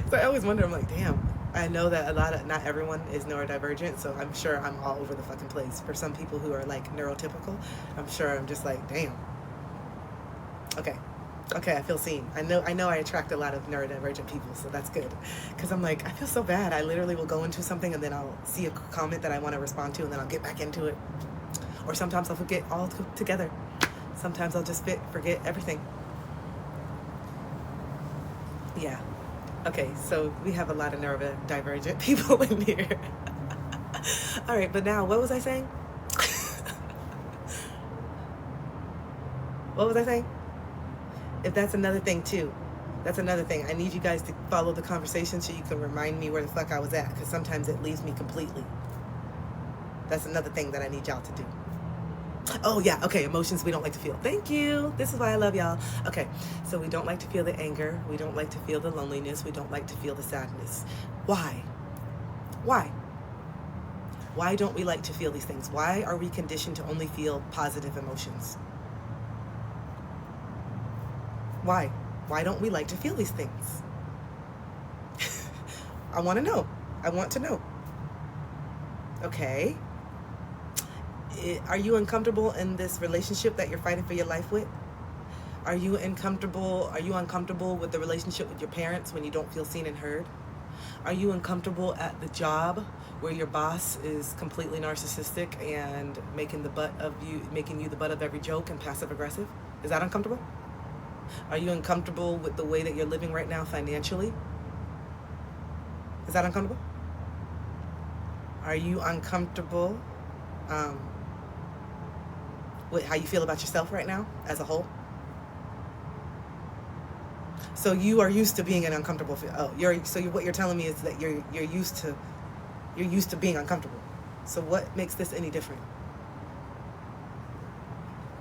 So I always wonder, I'm like, damn, I know that not everyone is neurodivergent, so I'm sure I'm all over the fucking place. For some people who are like neurotypical, I'm sure I'm just like, damn. Okay, I feel seen. I know I attract a lot of neurodivergent people, so that's good. Because I'm like, I feel so bad. I literally will go into something and then I'll see a comment that I want to respond to and then I'll get back into it. Or sometimes I'll forget all together. Sometimes I'll just forget everything. Yeah. Okay, so we have a lot of neurodivergent people in here. All right, but now, what was I saying? What was I saying? If that's another thing too. That's another thing. I need you guys to follow the conversation so you can remind me where the fuck I was at, because sometimes it leaves me completely. That's another thing that I need y'all to do. Oh yeah, okay, emotions we don't like to feel. Thank you. This is why I love y'all. Okay, so we don't like to feel the anger. We don't like to feel the loneliness. We don't like to feel the sadness. Why? Why don't we like to feel these things? Why are we conditioned to only feel positive emotions? Why? Why don't we like to feel these things? I want to know. I want to know. Okay. Are you uncomfortable in this relationship that you're fighting for your life with? Are you uncomfortable with the relationship with your parents when you don't feel seen and heard? Are you uncomfortable at the job where your boss is completely narcissistic and making you the butt of every joke and passive aggressive? Is that uncomfortable? Are you uncomfortable with the way that you're living right now financially? Is that uncomfortable? Are you uncomfortable with how you feel about yourself right now as a whole? So you are used to being an uncomfortable. What you're telling me is that you're used to being uncomfortable. So what makes this any different?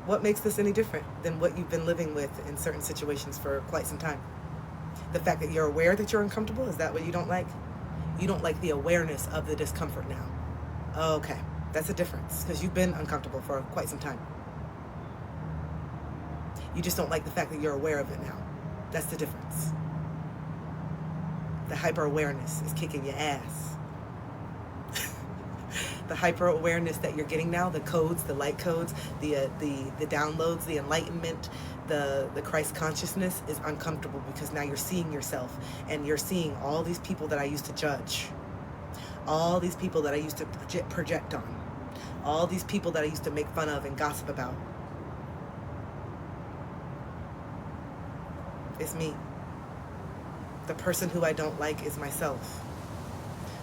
What makes this any different than what you've been living with in certain situations for quite some time? The fact that you're aware that you're uncomfortable, is that what you don't like? You don't like the awareness of the discomfort now. Okay, that's a difference, because you've been uncomfortable for quite some time. You just don't like the fact that you're aware of it now. That's the difference. The hyper-awareness is kicking your ass. The hyper-awareness that you're getting now, the codes, the light codes, the downloads, the enlightenment, the Christ consciousness is uncomfortable, because now you're seeing yourself, and you're seeing all these people that I used to judge, all these people that I used to project on, all these people that I used to make fun of and gossip about. It's me. The person who I don't like is myself.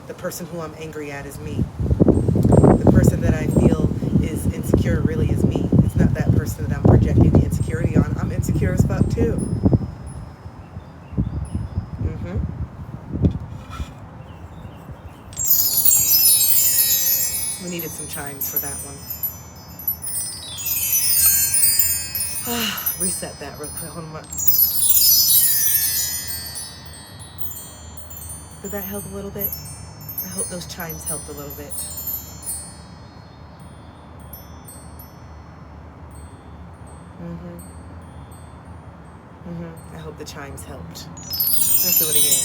The person who I'm angry at is me. The person that I feel is insecure really is me. It's not that person that I'm projecting the insecurity on. I'm insecure as fuck too. needed some chimes for that one. Reset that real quick. Hold on. Did that help a little bit? I hope those chimes helped a little bit. I hope the chimes helped. Let's do it again.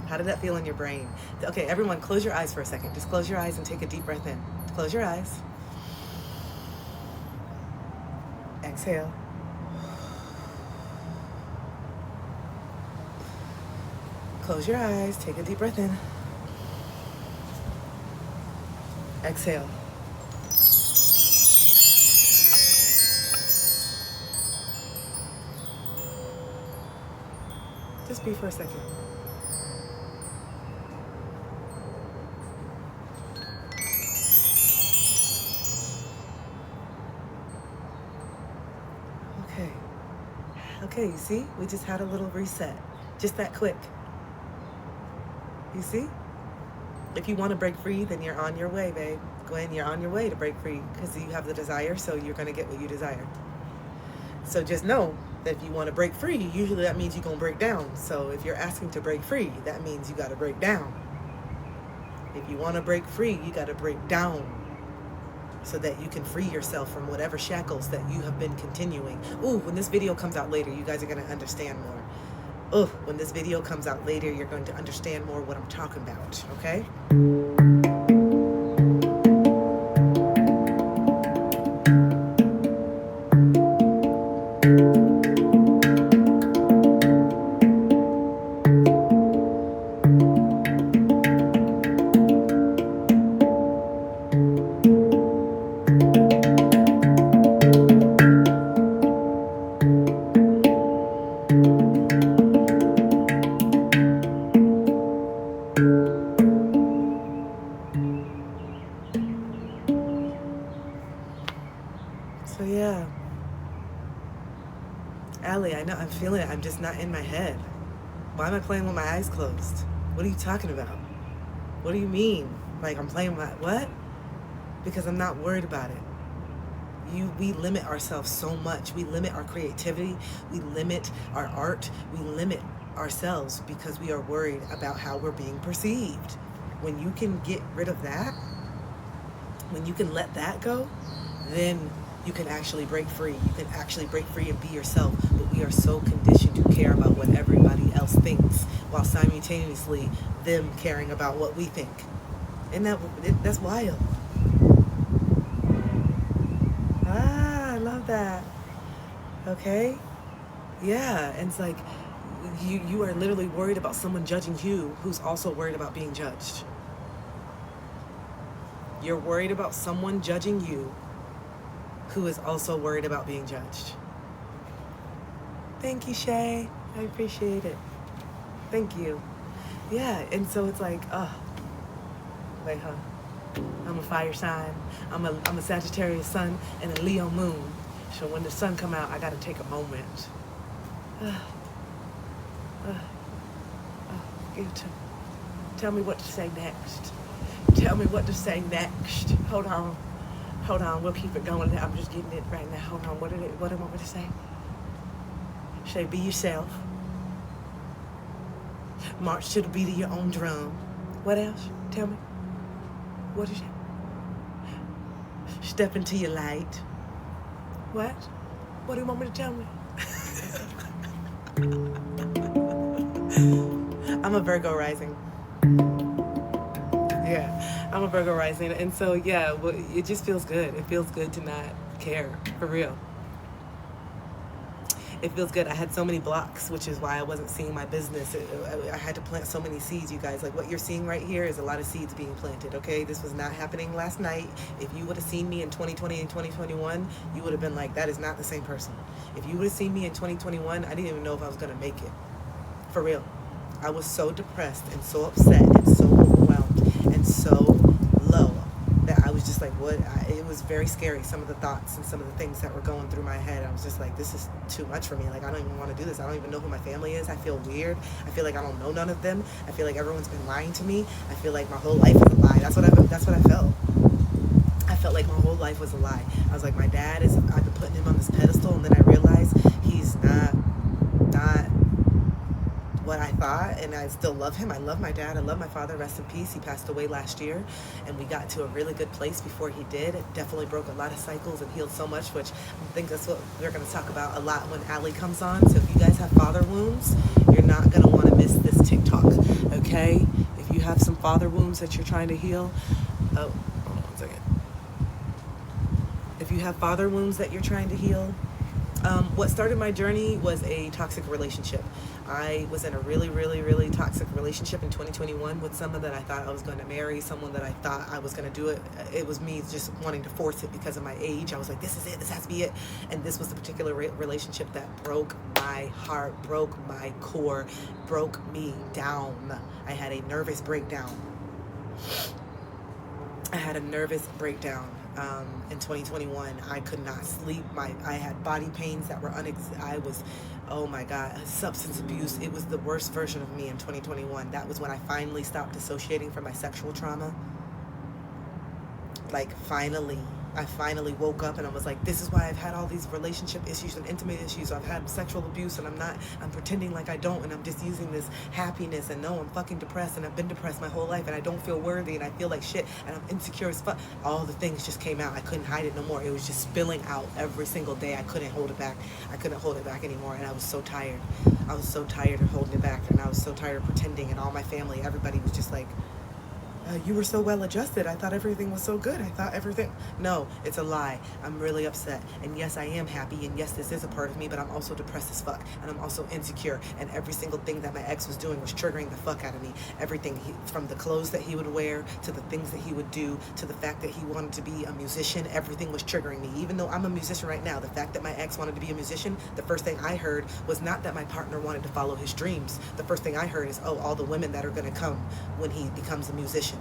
How did that feel in your brain? Okay, everyone, close your eyes for a second. Just close your eyes and take a deep breath in. Close your eyes. Exhale. Close your eyes. Take a deep breath in. Exhale. Just be for a second. Okay, you see? We just had a little reset. Just that quick. You see? If you want to break free, then you're on your way, babe. Go ahead, you're on your way to break free because you have the desire, so you're going to get what you desire. So just know that if you want to break free, usually that means you're going to break down. So if you're asking to break free, that means you got to break down. If you want to break free, you got to break down so that you can free yourself from whatever shackles that you have been continuing. Ooh, when this video comes out later, you guys are going to understand more. Oh, when this video comes out later, you're going to understand more what I'm talking about, okay? So yeah, Allie, I know, I'm feeling it. I'm just not in my head. Why am I playing with my eyes closed? What are you talking about? What do you mean? Like I'm playing my, what? Because I'm not worried about it. We limit ourselves so much. We limit our creativity. We limit our art. We limit ourselves because we are worried about how we're being perceived. When you can get rid of that, when you can let that go, then you can actually break free. You can actually break free and be yourself. But we are so conditioned to care about what everybody else thinks while simultaneously them caring about what we think. And that's wild. I love that. Okay? Yeah, and it's like you are literally worried about someone judging you who's also worried about being judged. You're worried about someone judging you who is also worried about being judged. Thank you, Shay. I appreciate it. Thank you. Yeah, and so it's like, wait, huh? I'm a fire sign. I'm a Sagittarius sun and a Leo moon. So when the sun come out, I gotta take a moment. Give it to me. Tell me what to say next. Tell me what to say next. Hold on, we'll keep it going. I'm just getting it right now. Hold on, what do you want me to say? Say, be yourself. March to the beat of your own drum. What else? Tell me. What is it? Step into your light. What? What do you want me to tell me? I'm a Virgo rising. Yeah, I'm a Virgo rising. And so, yeah, well, it just feels good. It feels good to not care, for real. It feels good. I had so many blocks, which is why I wasn't seeing my business. I had to plant so many seeds, you guys. Like what you're seeing right here is a lot of seeds being planted, okay? This was not happening last night. If you would have seen me in 2020 and 2021, you would have been like, that is not the same person. If you would have seen me in 2021, I didn't even know if I was going to make it. For real. I was so depressed and so upset and so overwhelmed and so low that I was was just like, it was very scary, some of the thoughts and some of the things that were going through my head. I was just like, this is too much for me. Like, I don't even want to do this. I don't even know who my family is. I feel weird. I feel like I don't know none of them. I feel like everyone's been lying to me. I feel like my whole life is a lie. That's what I felt. I felt like my whole life was a lie. I was like, my dad is, I've been putting him on this pedestal, and then I realized he's not what I thought, and I still love him. I love my dad. I love my father. Rest in peace. He passed away last year, and we got to a really good place before he did. It definitely broke a lot of cycles and healed so much, which I think that's what we're going to talk about a lot when Allie comes on. So if you guys have father wounds, you're not going to want to miss this TikTok, okay? If you have some father wounds that you're trying to heal, oh, hold on one second. If you have father wounds that you're trying to heal, what started my journey was a toxic relationship. I was in a really, really, really toxic relationship in 2021 with someone that I thought I was going to marry, someone that I thought I was going to do it. It was me just wanting to force it because of my age. I was like, this is it. This has to be it. And this was the particular relationship that broke my heart, broke my core, broke me down. I had a nervous breakdown. In 2021. I could not sleep. I had body pains that were oh my God, substance abuse. It was the worst version of me in 2021. That was when I finally stopped dissociating from my sexual trauma. Like, I finally woke up and I was like, this is why I've had all these relationship issues and intimate issues. I've had sexual abuse, and I'm pretending like I don't, and I'm just using this happiness, and no, I'm fucking depressed, and I've been depressed my whole life, and I don't feel worthy, and I feel like shit, and I'm insecure as fuck. All the things just came out. I couldn't hide it no more. It was just spilling out every single day. I couldn't hold it back. I couldn't hold it back anymore, and I was so tired. I was so tired of holding it back, and I was so tired of pretending, and all my family, everybody was just like, you were so well adjusted. I thought everything was so good. I thought everything. No, it's a lie. I'm really upset. And yes, I am happy. And yes, this is a part of me, but I'm also depressed as fuck. And I'm also insecure. And every single thing that my ex was doing was triggering the fuck out of me. Everything, from the clothes that he would wear, to the things that he would do, to the fact that he wanted to be a musician, everything was triggering me. Even though I'm a musician right now, the fact that my ex wanted to be a musician, the first thing I heard was not that my partner wanted to follow his dreams. The first thing I heard is, oh, all the women that are going to come when he becomes a musician.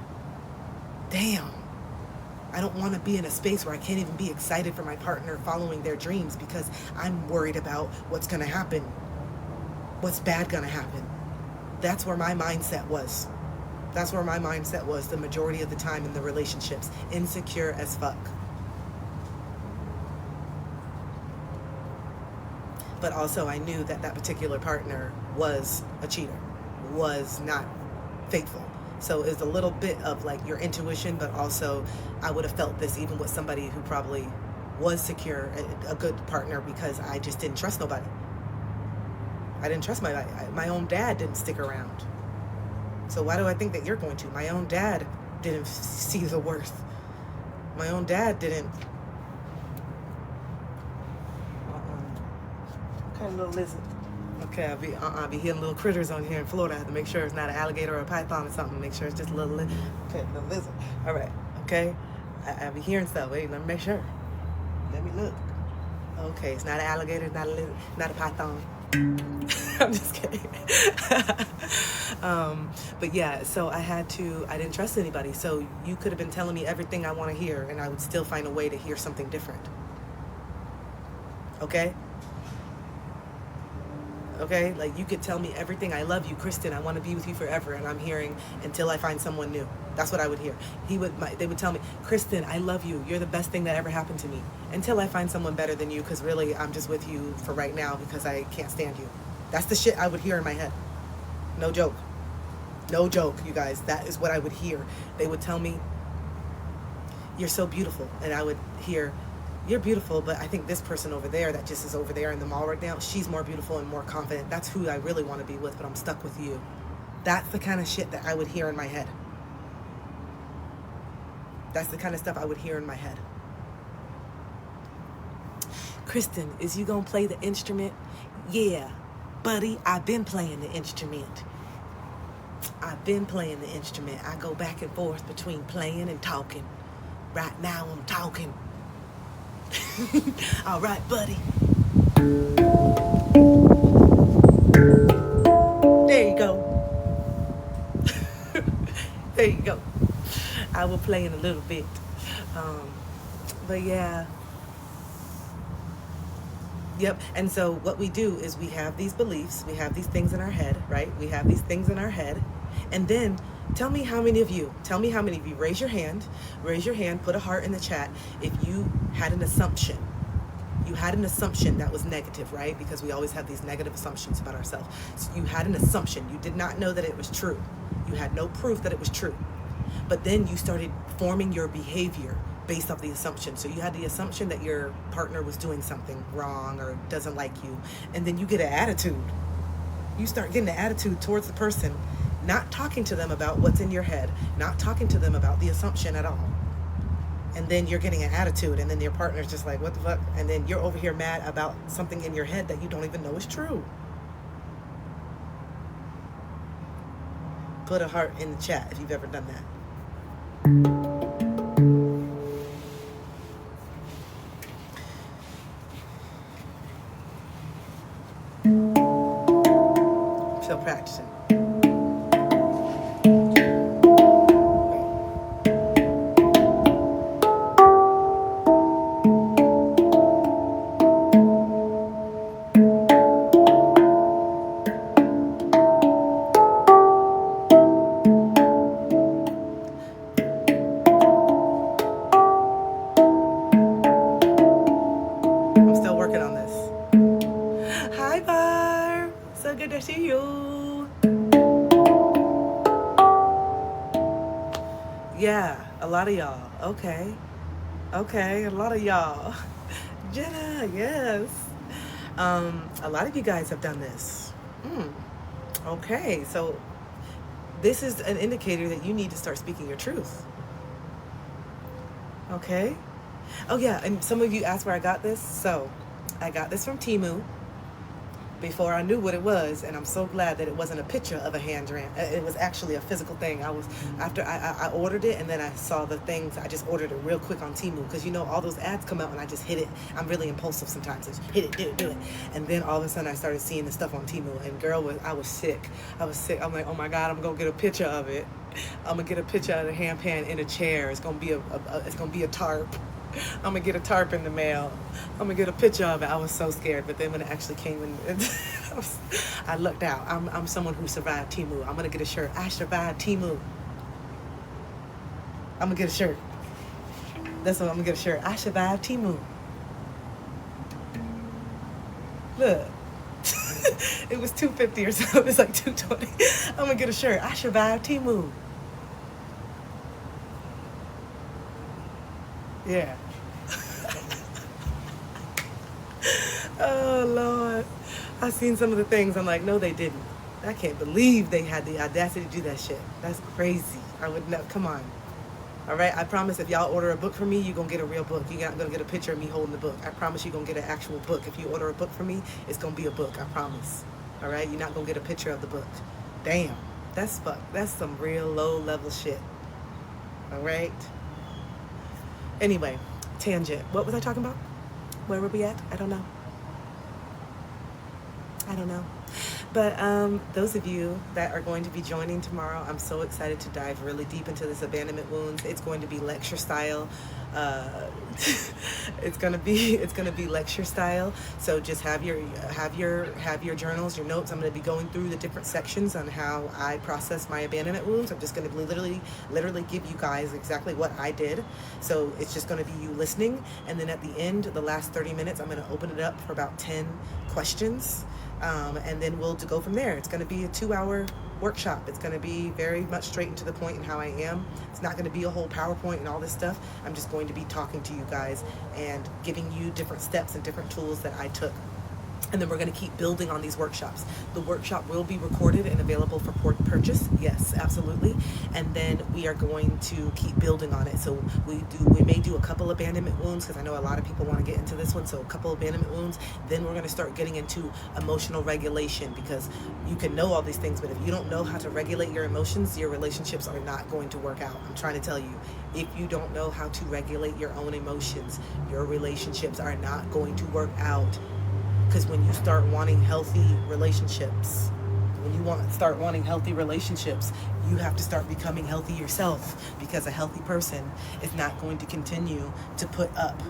Damn, I don't want to be in a space where I can't even be excited for my partner following their dreams because I'm worried about what's going to happen, what's bad going to happen. That's where my mindset was. That's where my mindset was the majority of the time in the relationships. Insecure as fuck. But also I knew that that particular partner was a cheater, was not faithful. So it's a little bit of like your intuition, but also I would have felt this even with somebody who probably was secure, a good partner, because I just didn't trust nobody. I didn't trust my own dad didn't stick around. So why do I think that you're going to? My own dad didn't see the worth. My own dad didn't. Okay, little lizard. Okay, I'll be hitting little critters on here in Florida. I have to make sure it's not an alligator or a python or something. Make sure it's just a little lizard. All right, okay. I'll be hearing stuff. Wait, let me make sure. Let me look. Okay, it's not an alligator, not a lizard, not a python. I'm just kidding. But yeah, so I didn't trust anybody. So you could have been telling me everything I want to hear, and I would still find a way to hear something different. Okay? Okay, like you could tell me everything. I love you, Kristen. I want to be with you forever, and I'm hearing until I find someone new. That's what I would hear. They would tell me, Kristen, I love you. You're the best thing that ever happened to me. Until I find someone better than you, because really, I'm just with you for right now because I can't stand you. That's the shit I would hear in my head. No joke. No joke, you guys. That is what I would hear. They would tell me, you're so beautiful, and I would hear, you're beautiful, but I think this person over there that just is over there in the mall right now, she's more beautiful and more confident. That's who I really want to be with, but I'm stuck with you. That's the kind of shit that I would hear in my head. That's the kind of stuff I would hear in my head. Kristen, is you gonna play the instrument? Yeah, buddy, I've been playing the instrument. I've been playing the instrument. I go back and forth between playing and talking. Right now I'm talking. All right, buddy. There you go. There you go. I will play in a little bit. But yeah. Yep. And so what we do is we have these beliefs, we have these things in our head, right? We have these things in our head. And then tell me how many of you, raise your hand, put a heart in the chat if you had an assumption. You had an assumption that was negative, right? Because we always have these negative assumptions about ourselves. So you had an assumption. You did not know that it was true. You had no proof that it was true. But then you started forming your behavior based off the assumption. So you had the assumption that your partner was doing something wrong or doesn't like you. And then you get an attitude. You start getting an attitude towards the person, not talking to them about what's in your head, not talking to them about the assumption at all. And then you're getting an attitude, and then your partner's just like, what the fuck? And then you're over here mad about something in your head that you don't even know is true. Put a heart in the chat if you've ever done that. Still practicing. Yeah, a lot of y'all. Okay, a lot of y'all. Jenna, yes. A lot of you guys have done this. Okay, so this is an indicator that you need to start speaking your truth. Okay? Oh yeah, and some of you asked where I got this. So I got this from Temu before I knew what it was, and I'm so glad that it wasn't a picture of a hand dram. It was actually a physical thing. After I ordered it, and then I saw the things, I just ordered it real quick on Temu, because you know all those ads come out and I just hit it. I'm really impulsive sometimes. I just hit it, do it. And then all of a sudden I started seeing the stuff on Temu, and girl, I was sick. I'm like, oh my God, I'm gonna get a picture of it. I'm gonna get a picture of the hand pan in a chair. It's gonna be a tarp. I'm gonna get a tarp in the mail. I'm gonna get a picture of it. I was so scared, but then when it actually came in, I lucked out. I'm someone who survived Temu. I'm gonna get a shirt. I survived Temu. I'm gonna get a shirt. That's what I'm gonna get a shirt. I survived Temu. Look. It was $250 or so. It was like $220. I'm gonna get a shirt. I survived Temu. Yeah. Oh, Lord. I seen some of the things. I'm like, no, they didn't. I can't believe they had the audacity to do that shit. That's crazy. I would not. Come on. All right? I promise if y'all order a book from me, you're going to get a real book. You're not going to get a picture of me holding the book. I promise you're going to get an actual book. If you order a book from me, it's going to be a book. I promise. All right? You're not going to get a picture of the book. Damn. That's some real low-level shit. All right? Anyway, tangent. What was I talking about? Where were we at? I don't know. But those of you that are going to be joining tomorrow, I'm so excited to dive really deep into this abandonment wounds. It's going to be lecture style. It's gonna be lecture style. So just have your journals, your notes. I'm gonna be going through the different sections on how I process my abandonment wounds. I'm just gonna literally give you guys exactly what I did. So it's just gonna be you listening, and then at the end, the last 30 minutes, I'm gonna open it up for about 10 questions. And then we'll go from there. It's going to be a 2-hour workshop. It's going to be very much straight and to the point in how I am. It's not going to be a whole PowerPoint and all this stuff. I'm just going to be talking to you guys and giving you different steps and different tools that I took. And then we're going to keep building on these workshops. The workshop will be recorded and available for purchase. Yes, absolutely. And then we are going to keep building on it. So we may do a couple abandonment wounds, because I know a lot of people want to get into this one. So a couple abandonment wounds. Then we're going to start getting into emotional regulation, because you can know all these things, but if you don't know how to regulate your emotions, your relationships are not going to work out. I'm trying to tell you, if you don't know how to regulate your own emotions, your relationships are not going to work out. Because when you start wanting healthy relationships, When you start wanting healthy relationships, you have to start becoming healthy yourself, because a healthy person is not going to continue to put up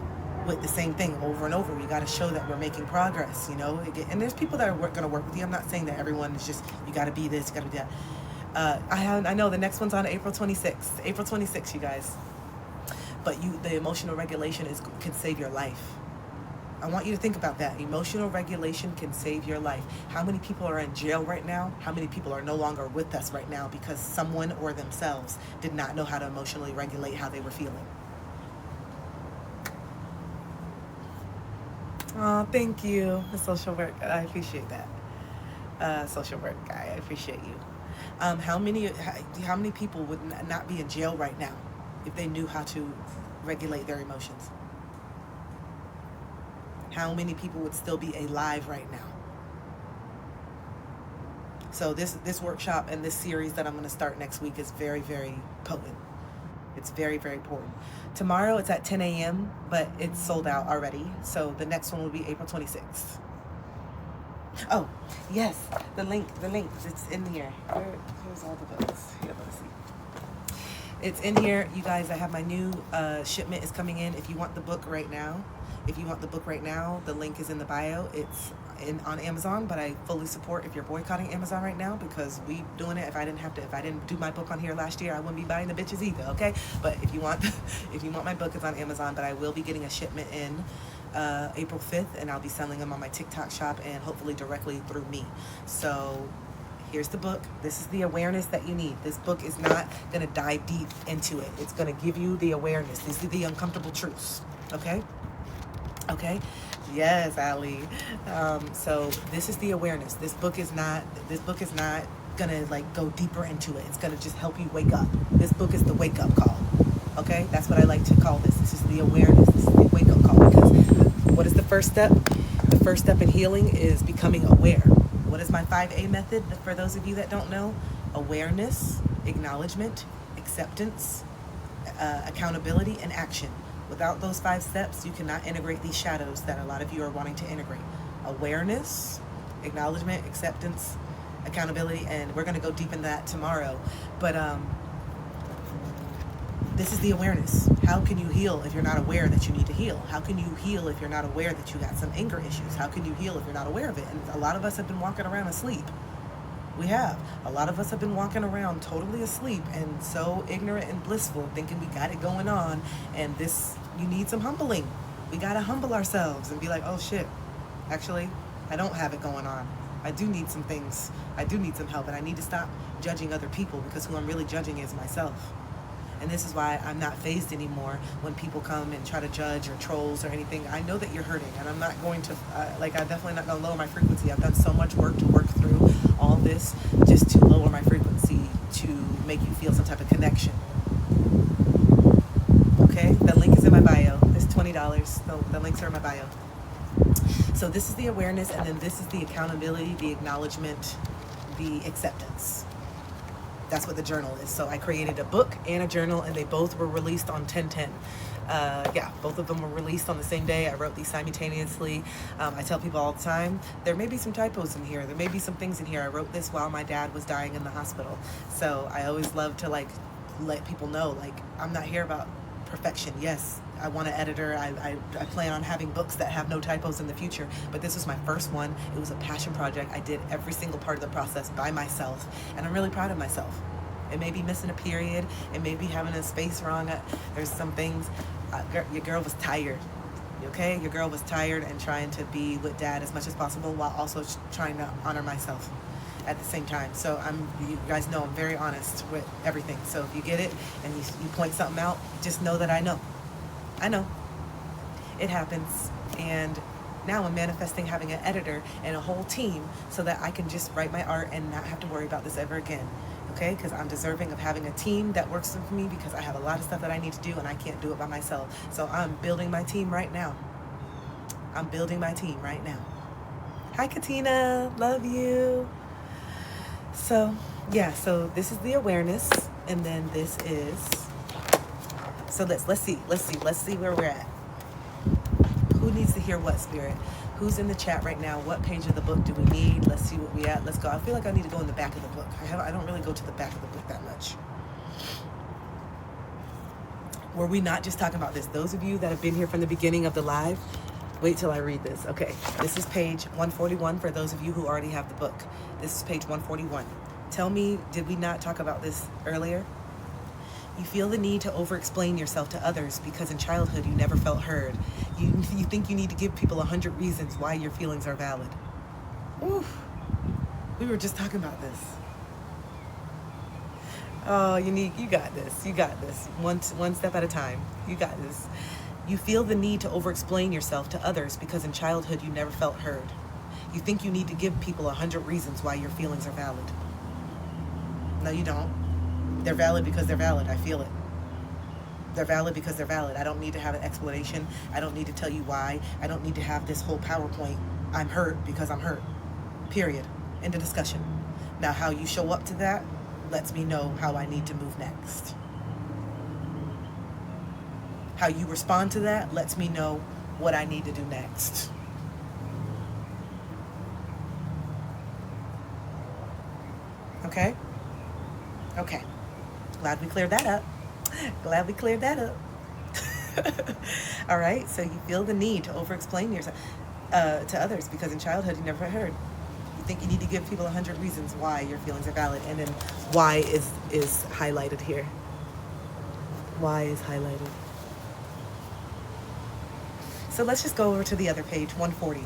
with the same thing over and over. We got to show that we're making progress, you know. And there's people that are going to work with you. I'm not saying that everyone is just, you got to be this, you got to be that. I know the next one's on April 26th. April 26th, you guys. But the emotional regulation can save your life. I want you to think about that. Emotional regulation can save your life. How many people are in jail right now? How many people are no longer with us right now because someone or themselves did not know how to emotionally regulate how they were feeling? Oh, thank you, the social work. I appreciate that. Social work guy, I appreciate you. How many people would not be in jail right now if they knew how to regulate their emotions? How many people would still be alive right now? So this workshop and this series that I'm going to start next week is very, very potent. It's very, very important. Tomorrow it's at 10 a.m., but it's sold out already. So the next one will be April 26th. Oh, yes, the link, it's in here. Here's all the books. Here, let's see. It's in here, you guys. I have my new shipment is coming in. If you want the book right now, the link is in the bio. It's on Amazon, but I fully support if you're boycotting Amazon right now, because we doing it. If I didn't do my book on here last year, I wouldn't be buying the bitches either. Okay, but if you want my book, it's on Amazon. But I will be getting a shipment in April 5th, and I'll be selling them on my TikTok shop and hopefully directly through me. So here's the book. This is the awareness that you need. This book is not going to dive deep into it. It's going to give you the awareness. These are the uncomfortable truths. Okay? Yes, Ali. So this is the awareness. This book is not gonna like go deeper into it. It's gonna just help you wake up. This book is the wake up call. Okay, that's what I like to call this. This is the awareness. This is the wake up call. Because what is the first step? The first step in healing is becoming aware. What is my 5A method? For those of you that don't know, awareness, acknowledgement, acceptance, accountability, and action. Without those 5 steps, you cannot integrate these shadows that a lot of you are wanting to integrate. Awareness, acknowledgement, acceptance, accountability, and we're going to go deep in that tomorrow. But this is the awareness. How can you heal if you're not aware that you need to heal? How can you heal if you're not aware that you got some anger issues? How can you heal if you're not aware of it? And a lot of us have been walking around asleep. We have. A lot of us have been walking around totally asleep and so ignorant and blissful, thinking we got it going on. And you need some humbling. We got to humble ourselves and be like, oh shit, actually, I don't have it going on. I do need some things. I do need some help, and I need to stop judging other people, because who I'm really judging is myself. And this is why I'm not fazed anymore when people come and try to judge or trolls or anything. I know that you're hurting, and I'm not going to, I'm definitely not going to lower my frequency. I've done so much work to work through all this just to lower my frequency, to make you feel some type of connection. Okay? The link is in my bio. It's $20. The links are in my bio. So this is the awareness, and then this is the accountability, the acknowledgement, the acceptance. That's what the journal is. So I created a book and a journal, and they both were released on 10/10. Both of them were released on the same day. I wrote these simultaneously. I tell people all the time, there may be some typos in here. There may be some things in here. I wrote this while my dad was dying in the hospital. So I always love to let people know, I'm not here about perfection. Yes, I want an editor. I plan on having books that have no typos in the future, but this was my first one. It was a passion project. I did every single part of the process by myself, and I'm really proud of myself. It may be missing a period. It may be having a space wrong. There's some things. Your girl was tired. Okay? Your girl was tired and trying to be with dad as much as possible while also trying to honor myself at the same time. So you guys know I'm very honest with everything. So if you get it and you point something out, just know that I know. I know. It happens. And now I'm manifesting having an editor and a whole team so that I can just write my art and not have to worry about this ever again. Okay? Because I'm deserving of having a team that works for me, because I have a lot of stuff that I need to do and I can't do it by myself. So I'm building my team right now. Hi, Katina. Love you. So, so this is the awareness, and then this is, so let's see where we're at. Who needs to hear what, Spirit? Who's in the chat right now? What page of the book do we need? Let's see what we at. Let's go. I feel like I need to go in the back of the book. I don't really go to the back of the book that much. Were we not just talking about this? Those of you that have been here from the beginning of the live, wait till I read this. Okay, this is page 141 for those of you who already have the book. This is page 141. Tell me, did we not talk about this earlier? You feel the need to over-explain yourself to others because in childhood you never felt heard. You think you need to give people 100 reasons why your feelings are valid. Oof. We were just talking about this. Oh, you got this. You got this. One step at a time. You got this. You feel the need to over-explain yourself to others because in childhood you never felt heard. You think you need to give people 100 reasons why your feelings are valid. No, you don't. They're valid because they're valid. I feel it. They're valid because they're valid. I don't need to have an explanation. I don't need to tell you why. I don't need to have this whole PowerPoint. I'm hurt because I'm hurt. Period. End of discussion. Now, how you show up to that lets me know how I need to move next. How you respond to that lets me know what I need to do next. Okay? Okay. Glad we cleared that up. Glad we cleared that up. All right, so you feel the need to over-explain yourself to others because in childhood you never heard. You think you need to give people 100 reasons why your feelings are valid, and then why is highlighted here. Why is highlighted. So let's just go over to the other page, 140.